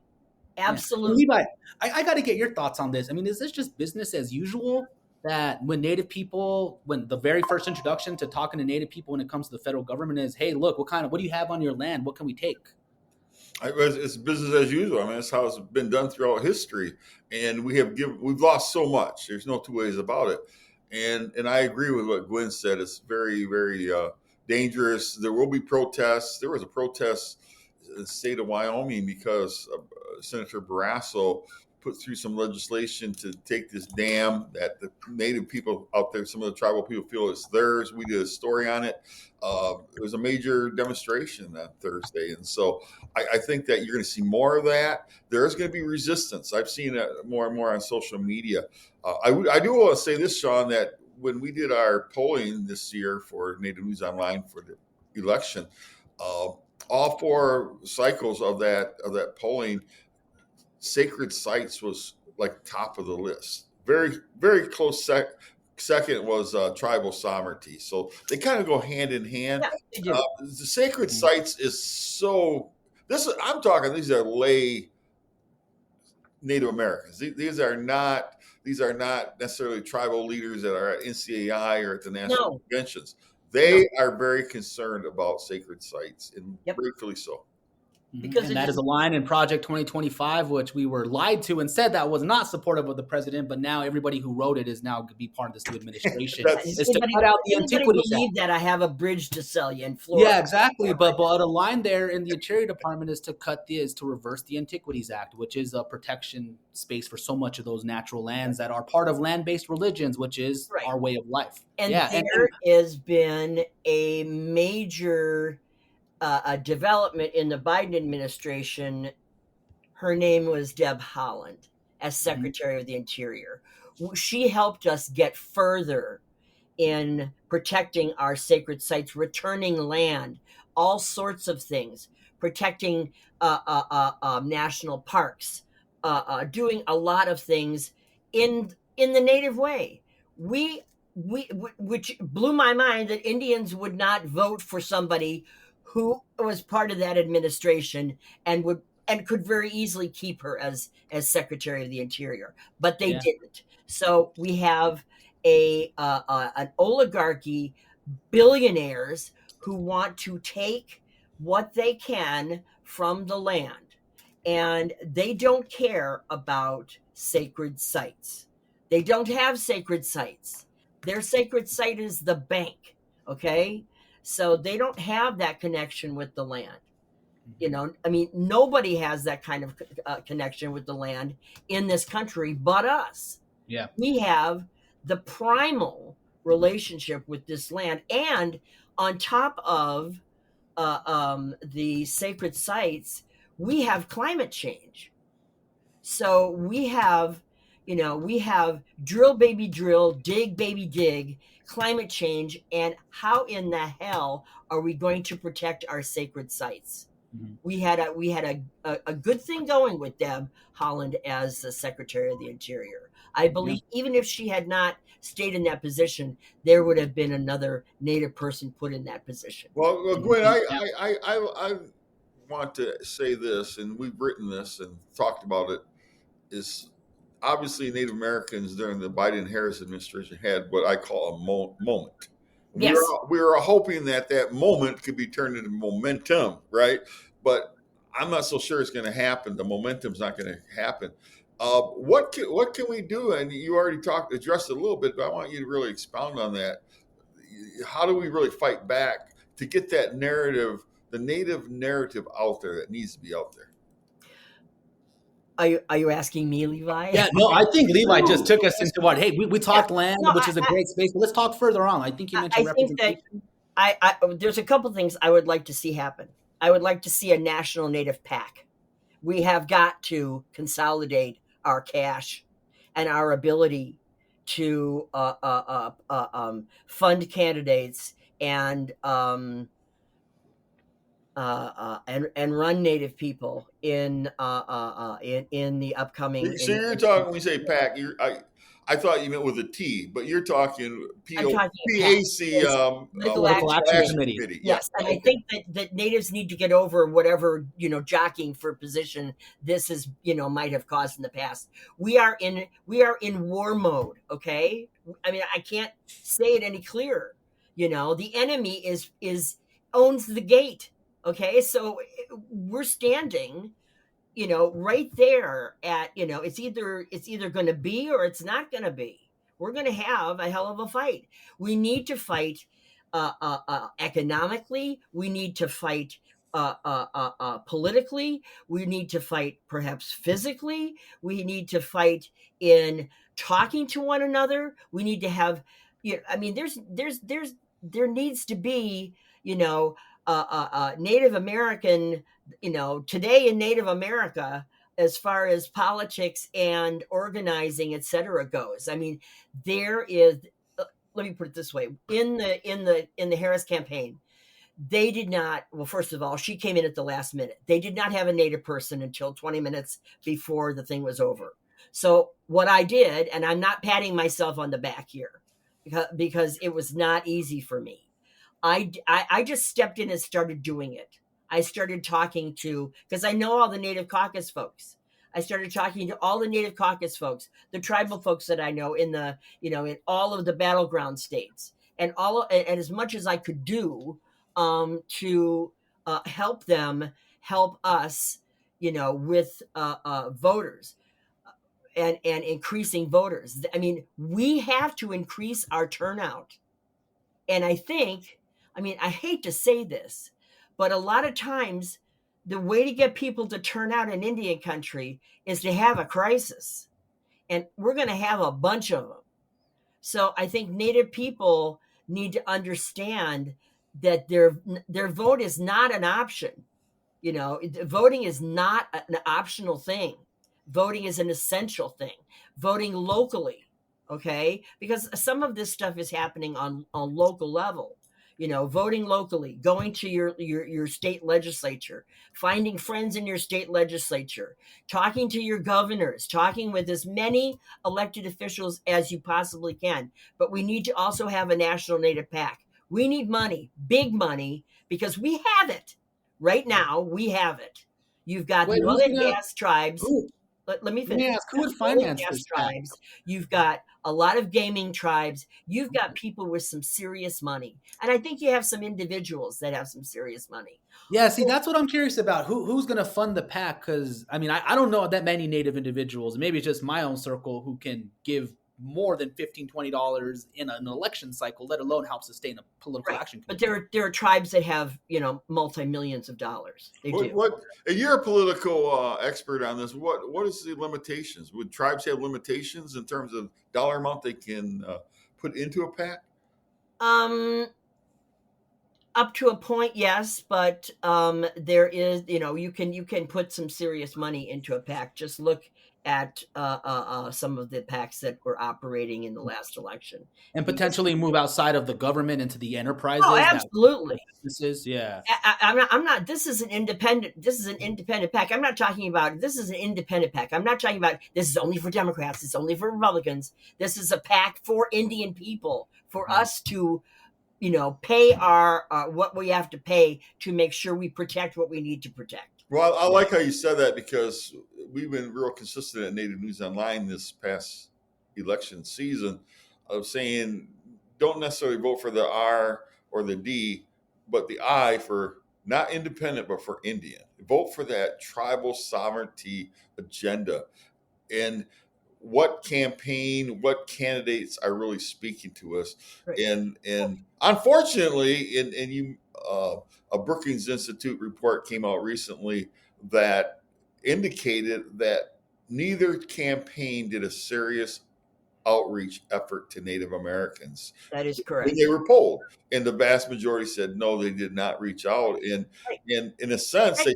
Absolutely. Levi, I got to get your thoughts on this. I mean, is this just business as usual? That when Native people, when the very first introduction to talking to Native people when it comes to the federal government is, hey, look, what do you have on your land? What can we take? It's business as usual. I mean, that's how it's been done throughout history, and we've lost so much. There's no two ways about it. And I agree with what Gwen said. It's very, very dangerous. There will be protests. There was a protest in the state of Wyoming because Senator Barrasso put through some legislation to take this dam that the Native people out there, some of the tribal people feel it's theirs. We did a story on it. It was a major demonstration on Thursday. And so I think that you're going to see more of that. There's going to be resistance. I've seen it more and more on social media. I do want to say this, Sean, that when we did our polling this year for Native News Online for the election, all 4 cycles of that polling, sacred sites was like top of the list. Very, very close second was tribal sovereignty. So they kind of go hand in hand. Yeah, they do. The sacred sites is so. I'm talking. These are lay Native Americans. These are not necessarily tribal leaders that are at NCAI or at the national conventions. They are very concerned about sacred sites, and rightfully so. Because that is a line in Project 2025, which we were lied to and said that was not supportive of the president. But now everybody who wrote it is now going to be part of this new administration. Is to cut out the Antiquities Act. That I have a bridge to sell you in Florida. Yeah, exactly. But a line there in the Interior Department is to reverse the Antiquities Act, which is a protection space for so much of those natural lands that are part of land-based religions, which is our way of life. And there has been a major a development in the Biden administration. Her name was Deb Haaland as Secretary of the Interior. She helped us get further in protecting our sacred sites, returning land, all sorts of things, protecting national parks, doing a lot of things in the Native way. Which blew my mind that Indians would not vote for somebody who was part of that administration and could very easily keep her as Secretary of the Interior, but they didn't. So we have an oligarchy, billionaires who want to take what they can from the land, and they don't care about sacred sites. They don't have sacred sites. Their sacred site is the bank. Okay. So they don't have that connection with the land. I mean, nobody has that kind of connection with the land in this country but us. Yeah. We have the primal relationship with this land. And on top of the sacred sites, we have climate change. So we have drill, baby, drill, dig, baby, dig, climate change, and how in the hell are we going to protect our sacred sites? Mm-hmm. We had a good thing going with Deb Haaland as the Secretary of the Interior. I believe even if she had not stayed in that position, there would have been another Native person put in that position. Well Gwen, I want to say this, and we've written this and talked about it, is obviously Native Americans during the Biden-Harris administration had what I call a moment. Yes. We were hoping that moment could be turned into momentum, right? But I'm not so sure it's going to happen. The momentum's not going to happen. What can we do? And you already addressed it a little bit, but I want you to really expound on that. How do we really fight back to get that narrative, the Native narrative out there that needs to be out there? Are you asking me, Levi? Yeah, no, I think Levi just took us into what? Hey, we talked land, which is a great space. But let's talk further on. I think you mentioned representation. Think that there's a couple things I would like to see happen. I would like to see a national Native PAC. We have got to consolidate our cash and our ability to fund candidates and run Native people in the upcoming. So you're talking when you say PAC, I thought you meant with a T, but you're talking I'm talking PAC, Political Action Action Committee. Committee. Yes, and I think that natives need to get over whatever jockeying for position this is might have caused in the past. We are in war mode. Okay, I mean I can't say it any clearer. The enemy is owns the gate. Okay, so we're standing right there at it's either going to be or it's not going to be. We're going to have a hell of a fight. We need to fight economically. We need to fight politically. We need to fight perhaps physically. We need to fight in talking to one another. We need to have I mean there needs to be Native American today in Native America, as far as politics and organizing, etc., goes. I mean, there is. Let me put it this way: in the Harris campaign, they did not. Well, first of all, she came in at the last minute. They did not have a Native person until 20 minutes before the thing was over. So what I did, and I'm not patting myself on the back here, because it was not easy for me. I just stepped in and started doing it. I started talking to, because I know all the Native Caucus folks. I started talking to all the Native Caucus folks, the tribal folks that I know in in all of the battleground states, and and as much as I could do to help them, help us, with voters and increasing voters. I mean, we have to increase our turnout. And I think, I hate to say this, but a lot of times the way to get people to turn out in Indian country is to have a crisis. And we're going to have a bunch of them. So I think Native people need to understand that their vote is not an option. Voting is not an optional thing. Voting is an essential thing. Voting locally, okay? Because some of this stuff is happening on local level. Voting locally, going to your state legislature, finding friends in your state legislature, talking to your governors, talking with as many elected officials as you possibly can. But we need to also have a national Native PAC. We need money, big money, because we have it. Right now, we have it. You've got Wait, the oil and gas tribes. Who? Let me Let me finish. ask, who would Oil and finance gas this PAC? tribes. You've got a lot of gaming tribes. You've got people with some serious money. And I think you have some individuals that have some serious money. Yeah, see, that's what I'm curious about. Who's going to fund the PAC? Because, I don't know that many Native individuals. Maybe it's just my own circle who can give more than $15, $20 in an election cycle, let alone help sustain a political action committee. But there are tribes that have, multi-millions of dollars. They do. You're a political expert on this. What is the limitations? Would tribes have limitations in terms of dollar amount they can put into a PAC? Up to a point, yes, but there is, you can put some serious money into a PAC. Just look at some of the PACs that were operating in the last election, and potentially move outside of the government into the enterprises. Oh, absolutely. This is, yeah. I'm not. This is an independent. This is an independent PAC. I'm not talking about. This is an independent PAC. I'm not talking about. This is only for Democrats. It's only for Republicans. This is a PAC for Indian people, for us to pay our what we have to pay to make sure we protect what we need to protect. Well, I like how you said that, because we've been real consistent at Native News Online this past election season of saying don't necessarily vote for the R or the D, but the I for not independent, but for Indian. Vote for that tribal sovereignty agenda. And what campaign, what candidates are really speaking to us. Right. And unfortunately, a Brookings Institute report came out recently that indicated that neither campaign did a serious outreach effort to Native Americans. That is correct. When they were polled, and the vast majority said no, they did not reach out. And in a sense, they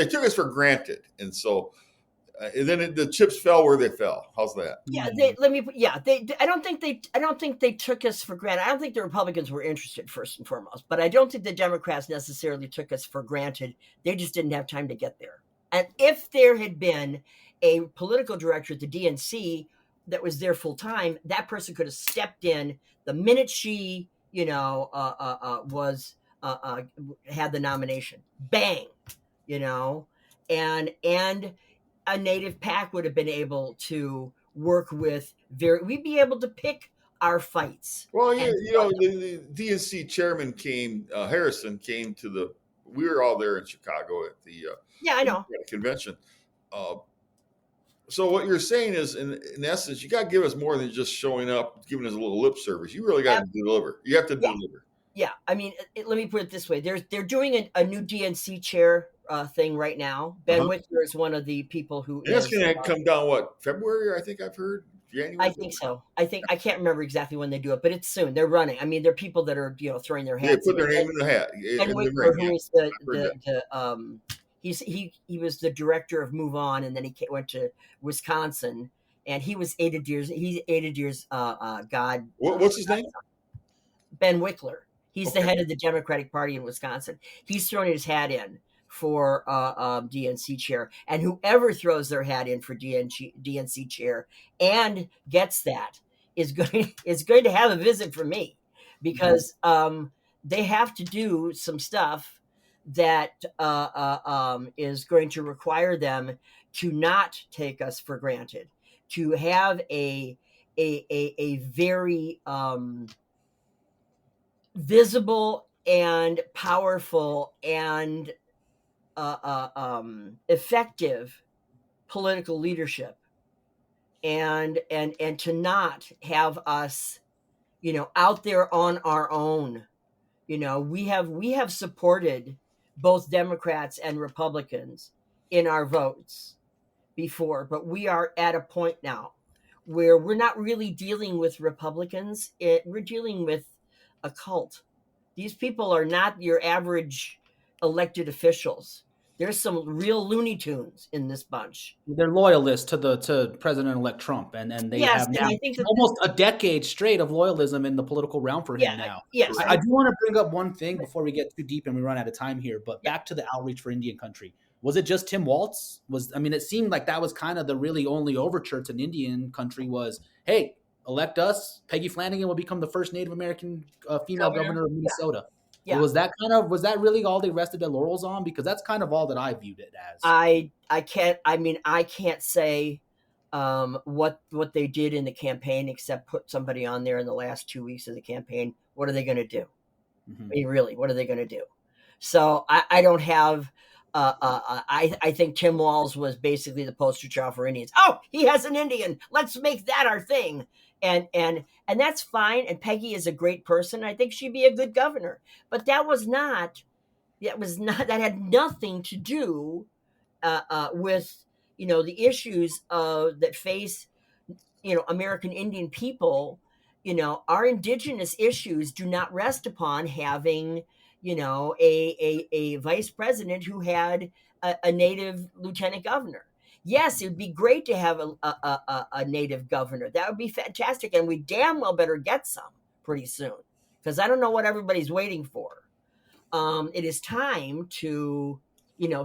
took us for granted. And so, and then the chips fell where they fell. How's that? Yeah, I don't think they took us for granted. I don't think the Republicans were interested, first and foremost, but I don't think the Democrats necessarily took us for granted. They just didn't have time to get there. And if there had been a political director at the DNC, that was there full time, that person could have stepped in the minute she, was had the nomination. Bang, and a native PAC would have been able to work with we'd be able to pick our fights. Well, And the DNC chairman Harrison came to we were all there in Chicago at the yeah, I know. convention. So what you're saying is, in essence, you got to give us more than just showing up, giving us a little lip service. You really got to deliver. You have to deliver. Yeah, I mean, let me put it this way: they're doing a new DNC chair thing right now. Ben Wickler is one of the people who. And that's going to come down February? I think I've heard. January. I think so. I can't remember exactly when they do it, but it's soon. They're running. I mean, they're people that are throwing their hats. They put their name in the hat. Ben Wickler, who is he was the director of Move On, and then he went to Wisconsin, and he was Ada Deer's god. What's his name? Ben Wickler. He's the head of the Democratic Party in Wisconsin. He's thrown his hat in for DNC chair, and whoever throws their hat in for DNC chair and gets that is going to have a visit from me, because they have to do some stuff that is going to require them to not take us for granted, to have a very visible and powerful and effective political leadership, and to not have us, out there on our own. We have supported both Democrats and Republicans in our votes before, but we are at a point now where we're not really dealing with Republicans. We're dealing with a cult. These people are not your average elected officials. There's some real Looney Tunes in this bunch. They're loyalists to President-elect Trump, and they have now almost a decade straight of loyalism in the political realm for him now. Yes, I do want to bring up one thing before we get too deep and we run out of time here, but back to the outreach for Indian country. Was it just Tim Walz? It seemed like that was kind of the really only overture to Indian country was, hey, elect us, Peggy Flanagan will become the first Native American female governor of Minnesota. Yeah. Was that really all they rested their laurels on? Because that's kind of all that I viewed it as. I can't say what they did in the campaign except put somebody on there in the last 2 weeks of the campaign. What are they going to do? Mm-hmm. I mean, really, what are they going to do? So I don't have. I think Tim Walz was basically the poster child for Indians. Oh, he has an Indian. Let's make that our thing. And that's fine. And Peggy is a great person. I think she'd be a good governor. But that had nothing to do with the issues that face American Indian people. Our indigenous issues do not rest upon having a vice president who had a Native lieutenant governor. Yes, it would be great to have a Native governor. That would be fantastic. And we damn well better get some pretty soon, because I don't know what everybody's waiting for. It is time to,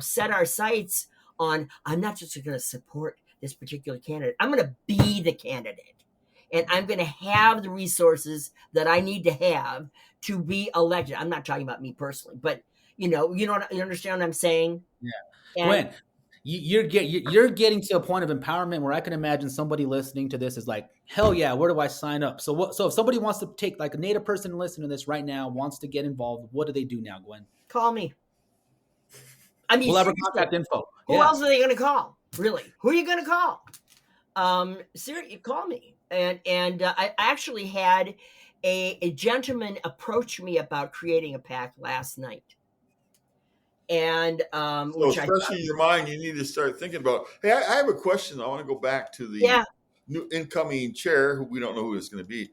set our sights on, I'm not just going to support this particular candidate. I'm going to be the candidate. And I'm going to have the resources that I need to have to be elected. I'm not talking about me personally, but, you understand what I'm saying? Yeah. Gwen, you're getting to a point of empowerment where I can imagine somebody listening to this is like, hell yeah, where do I sign up? So if somebody wants to take, like a Native person listening to this right now, wants to get involved, what do they do now, Gwen? Call me. I mean, we'll have contact info. Who else are they going to call? Really? Who are you going to call? Seriously, call me. And I actually had a gentleman approach me about creating a PAC last night. And so especially in your mind, you need to start thinking about, hey, I have a question. I want to go back to the new incoming chair, who we don't know who it's going to be.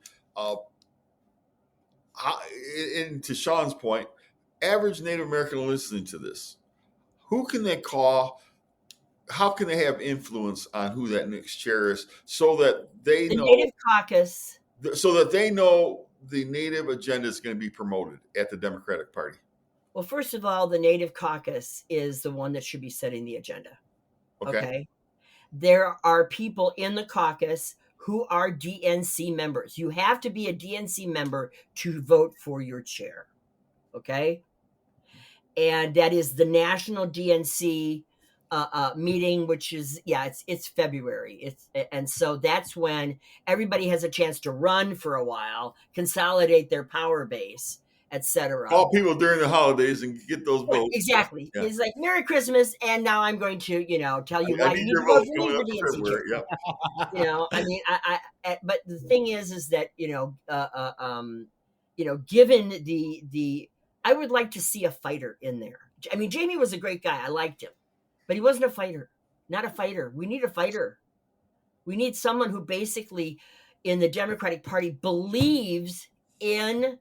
And to Sean's point, average Native American listening to this, who can they call? How can they have influence on who that next chair is, so that they know the Native Caucus, so that they know the Native agenda is going to be promoted at the Democratic Party? Well, first of all, the Native Caucus is the one that should be setting the agenda. Okay. There are people in the caucus who are DNC members. You have to be a DNC member to vote for your chair. Okay. And that is the national DNC meeting, which is, it's February. And so that's when everybody has a chance to run for a while, consolidate their power base, etc. Call people during the holidays and get those votes. Exactly. Yeah. It's like Merry Christmas, and now I'm going to, tell you why you need to vote for me for DNC chair. Yeah. I mean, but the thing is that given the, I would like to see a fighter in there. I mean, Jamie was a great guy. I liked him, but he wasn't a fighter. Not a fighter. We need a fighter. We need someone who basically, in the Democratic Party, believes in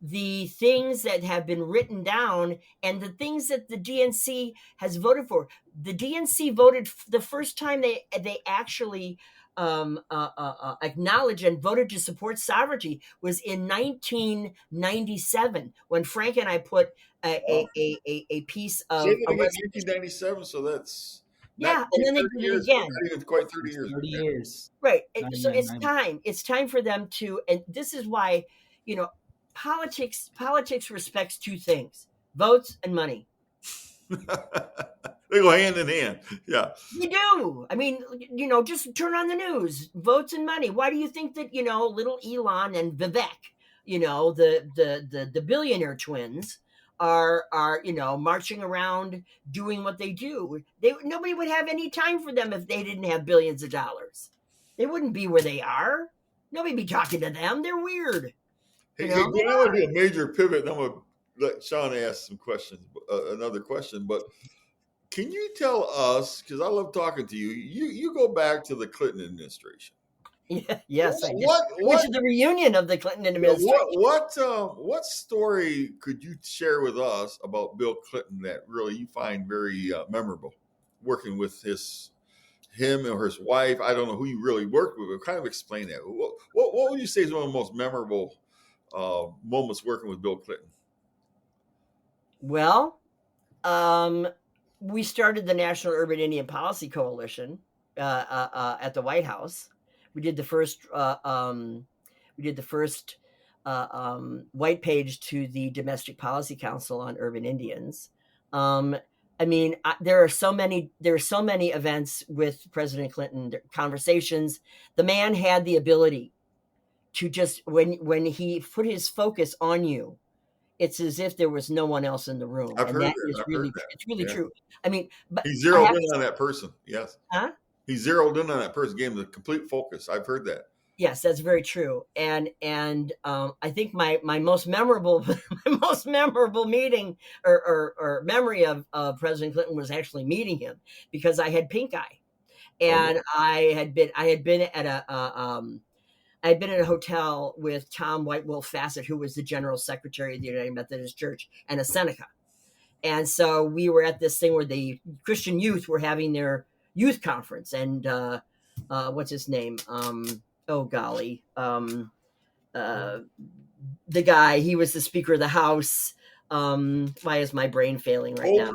the things that have been written down and the things that the DNC has voted for. The DNC voted the first time they actually acknowledged and voted to support sovereignty was in 1997, when Frank and I put a piece of 1997. So that's and then they did it again. Not even quite 30 years. 30 years. Right. So it's time. It's time for them to, and this is why, politics respects two things: votes and money. They go hand in hand. Yeah. You do. I mean, just turn on the news. Votes and money. Why do you think that, little Elon and Vivek, the billionaire twins are marching around doing what they do? Nobody would have any time for them if they didn't have billions of dollars. They wouldn't be where they are. Nobody be talking to them. They're weird. Hey, I want to do a major pivot, and I'm going to let Sean ask some questions, another question. But can you tell us, because I love talking to you, you go back to the Clinton administration. Yes, I did. Which is the reunion of the Clinton administration. What story could you share with us about Bill Clinton that really you find very memorable, working with him or his wife? I don't know who you really worked with, but kind of explain that. What would you say is one of the most memorable moments working with Bill Clinton? Well, we started the National Urban Indian Policy Coalition at the White House. We did the first white page to the Domestic Policy Council on Urban Indians. I mean, there are so many events with President Clinton, conversations. The man had the ability to just, when he put his focus on you, it's as if there was no one else in the room. I've heard that. It's really true. I mean, but he zeroed in on that person. Yes. Huh? He zeroed in on that person, gave him the complete focus. I've heard that. Yes, that's very true. And I think my most memorable meeting or memory of President Clinton was actually meeting him, because I had pink eye, and I had been at a hotel with Tom White Wolf Fassett, who was the General Secretary of the United Methodist Church, and a Seneca. And so we were at this thing where the Christian youth were having their youth conference, and what's his name? The guy, he was the Speaker of the House. Why is my brain failing right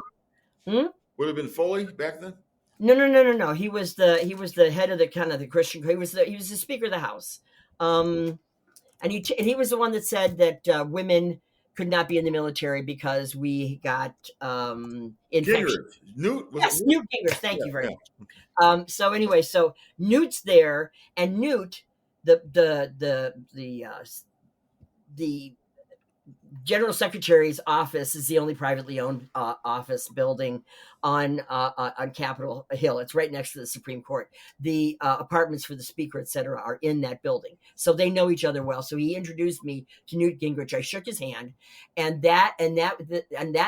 now? Would have been Foley back then? No. He was the head of the kind of the Christian. He was the Speaker of the House. And he was the one that said that women could not be in the military because we got infection. Newt Gingrich. Thank you very much. So anyway, so Newt's there, and Newt, the General Secretary's office is the only privately owned office building on Capitol Hill. It's right next to the Supreme Court. The apartments for the Speaker, et cetera, are in that building. So they know each other well. So he introduced me to Newt Gingrich. I shook his hand, and that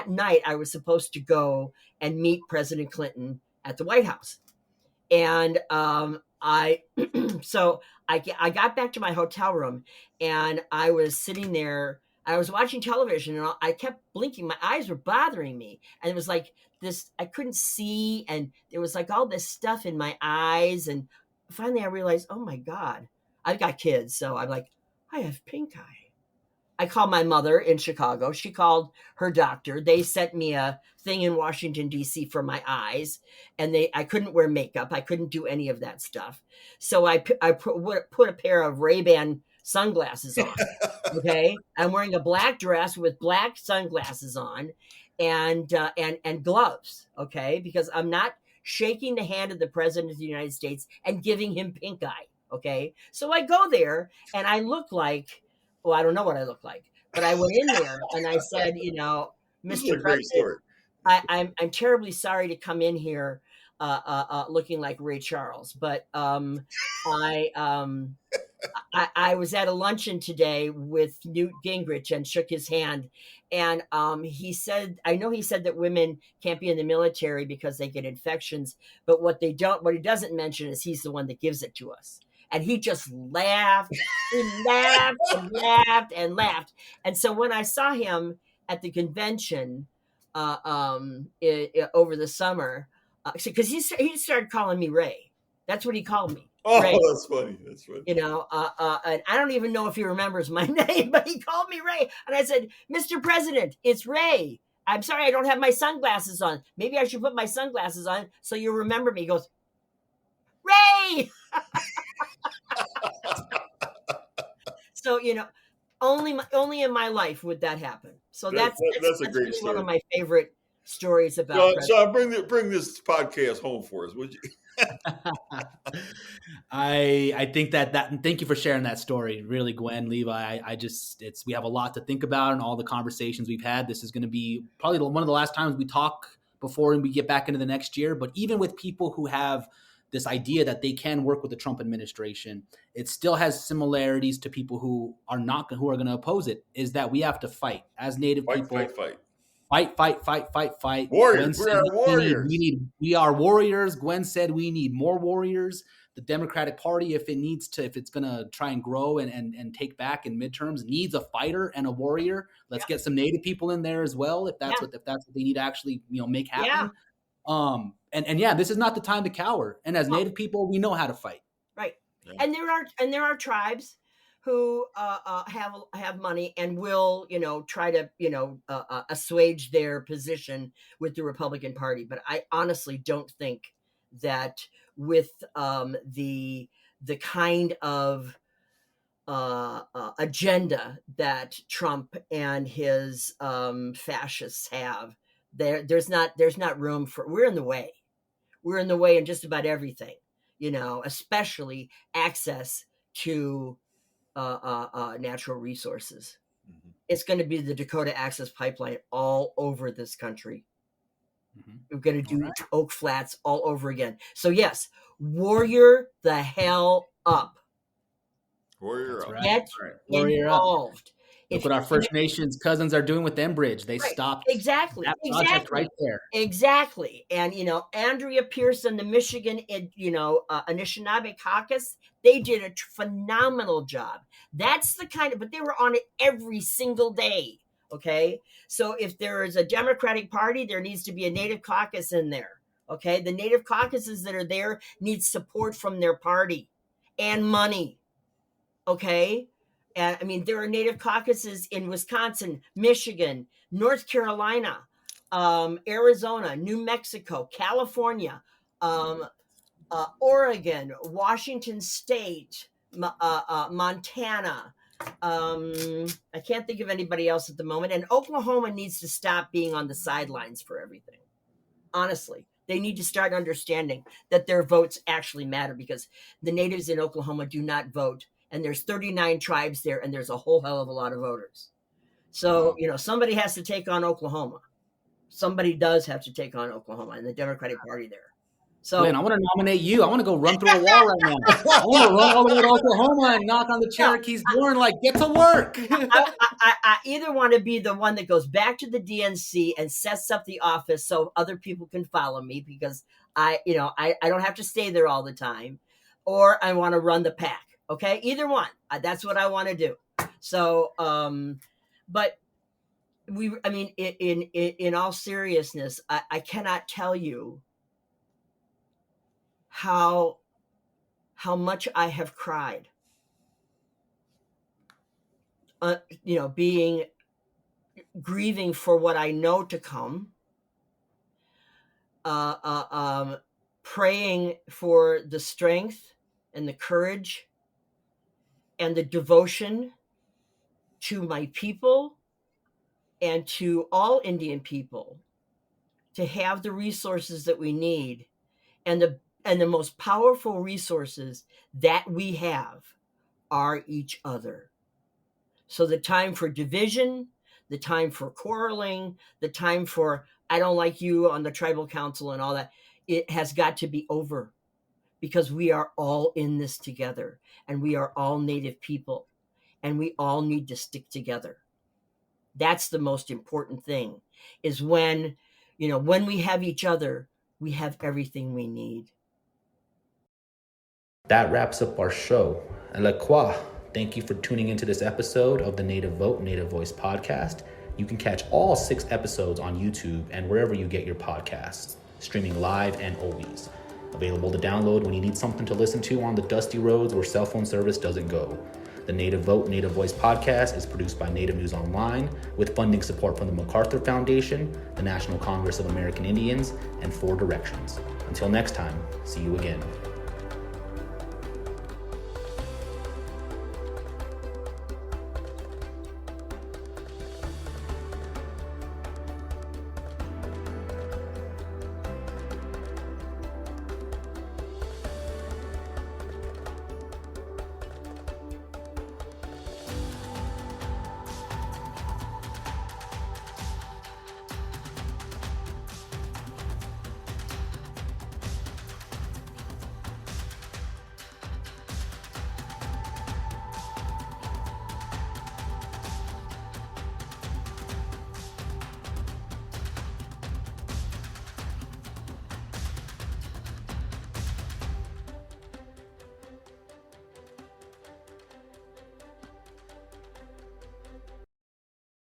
night I was supposed to go and meet President Clinton at the White House. And I got back to my hotel room, and I was sitting there. I was watching television, and I kept blinking. My eyes were bothering me. And it was like this, I couldn't see. And there was like all this stuff in my eyes. And finally I realized, oh my God, I've got kids. So I'm like, I have pink eye. I called my mother in Chicago. She called her doctor. They sent me a thing in Washington, D.C. for my eyes, and I couldn't wear makeup. I couldn't do any of that stuff. So I put a pair of Ray-Ban sunglasses on. Okay, I'm wearing a black dress with black sunglasses on, and gloves. Okay, because I'm not shaking the hand of the president of the United States and giving him pink eye. Okay, so I go there and I look like, well, I don't know what I look like, but I went in there and I said, This is a Mr. great President, story. I'm terribly sorry to come in here looking like Ray Charles, but I I was at a luncheon today with Newt Gingrich and shook his hand. And he said, I know he said that women can't be in the military because they get infections, but what he doesn't mention is he's the one that gives it to us. And he just laughed. He laughed and laughed and laughed. And so when I saw him at the convention over the summer, because he started calling me Ray. That's what he called me. Oh, Ray. that's funny. That's funny. And I don't even know if he remembers my name, but he called me Ray. And I said, Mr. President, it's Ray. I'm sorry, I don't have my sunglasses on. Maybe I should put my sunglasses on so you remember me. He goes, Ray! So, only in my life would that happen. So that's a great really story. one of my favorite stories about Sean, bring this podcast home for us, would you? I think that thank you for sharing that story. Really, Gwen, Levi, we have a lot to think about and all the conversations we've had. This is going to be probably one of the last times we talk before we get back into the next year. But even with people who have this idea that they can work with the Trump administration, it still has similarities to people who are going to oppose it. Is that we have to fight as Native people. Fight. Warriors. We are warriors. We are warriors. Gwen said we need more warriors. The Democratic Party, if it's going to try and grow and take back in midterms, needs a fighter and a warrior. Let's get some Native people in there as well, if that's what they need to actually make happen. This is not the time to cower. And as Native people, we know how to fight. Right. Yeah. And there are tribes who have money and will, try to, assuage their position with the Republican Party. But I honestly don't think that with the kind of agenda that Trump and his fascists have, there's not room for. We're in the way. We're in the way in just about everything, especially access to natural resources. Mm-hmm. It's going to be the Dakota Access Pipeline all over this country. Mm-hmm. We're going to do Oak Flats all over again. So yes, warrior the hell up. Warrior up. Get involved. Look what our First Nations cousins are doing with Enbridge. They stopped that project right there. Exactly. And, Andrea Pearson, the Michigan, Anishinaabe Caucus, they did a phenomenal job. That's but they were on it every single day. Okay. So if there is a Democratic Party, there needs to be a Native caucus in there. Okay. The Native caucuses that are there need support from their party and money. Okay. And there are Native caucuses in Wisconsin, Michigan, North Carolina, Arizona, New Mexico, California, Oregon, Washington State, Montana. I can't think of anybody else at the moment. And Oklahoma needs to stop being on the sidelines for everything. Honestly, they need to start understanding that their votes actually matter, because the natives in Oklahoma do not vote. And there's 39 tribes there, and there's a whole hell of a lot of voters. So, somebody has to take on Oklahoma. Somebody does have to take on Oklahoma and the Democratic Party there. So, Glenn, I want to nominate you. I want to go run through a wall right now. I want to run all the way to Oklahoma and knock on the Cherokee's door and get to work. I either want to be the one that goes back to the DNC and sets up the office so other people can follow me, because I don't have to stay there all the time, or I want to run the pack. Okay, either one. That's what I want to do. So, but in all seriousness, I cannot tell you how much I have cried being grieving for what I know to come, praying for the strength and the courage and the devotion to my people and to all Indian people to have the resources that we need. And the most powerful resources that we have are each other. So the time for division, the time for quarreling, the time for I don't like you on the tribal council and all that, it has got to be over, because we are all in this together, and we are all Native people, and we all need to stick together. That's the most important thing, is when we have each other, we have everything we need. That wraps up our show. Alakwa, thank you for tuning into this episode of the Native Vote, Native Voice podcast. You can catch all 6 episodes on YouTube and wherever you get your podcasts, streaming live and always. Available to download when you need something to listen to on the dusty roads where cell phone service doesn't go. The Native Vote, Native Voice podcast is produced by Native News Online with funding support from the MacArthur Foundation, the National Congress of American Indians, and 4 Directions. Until next time, see you again.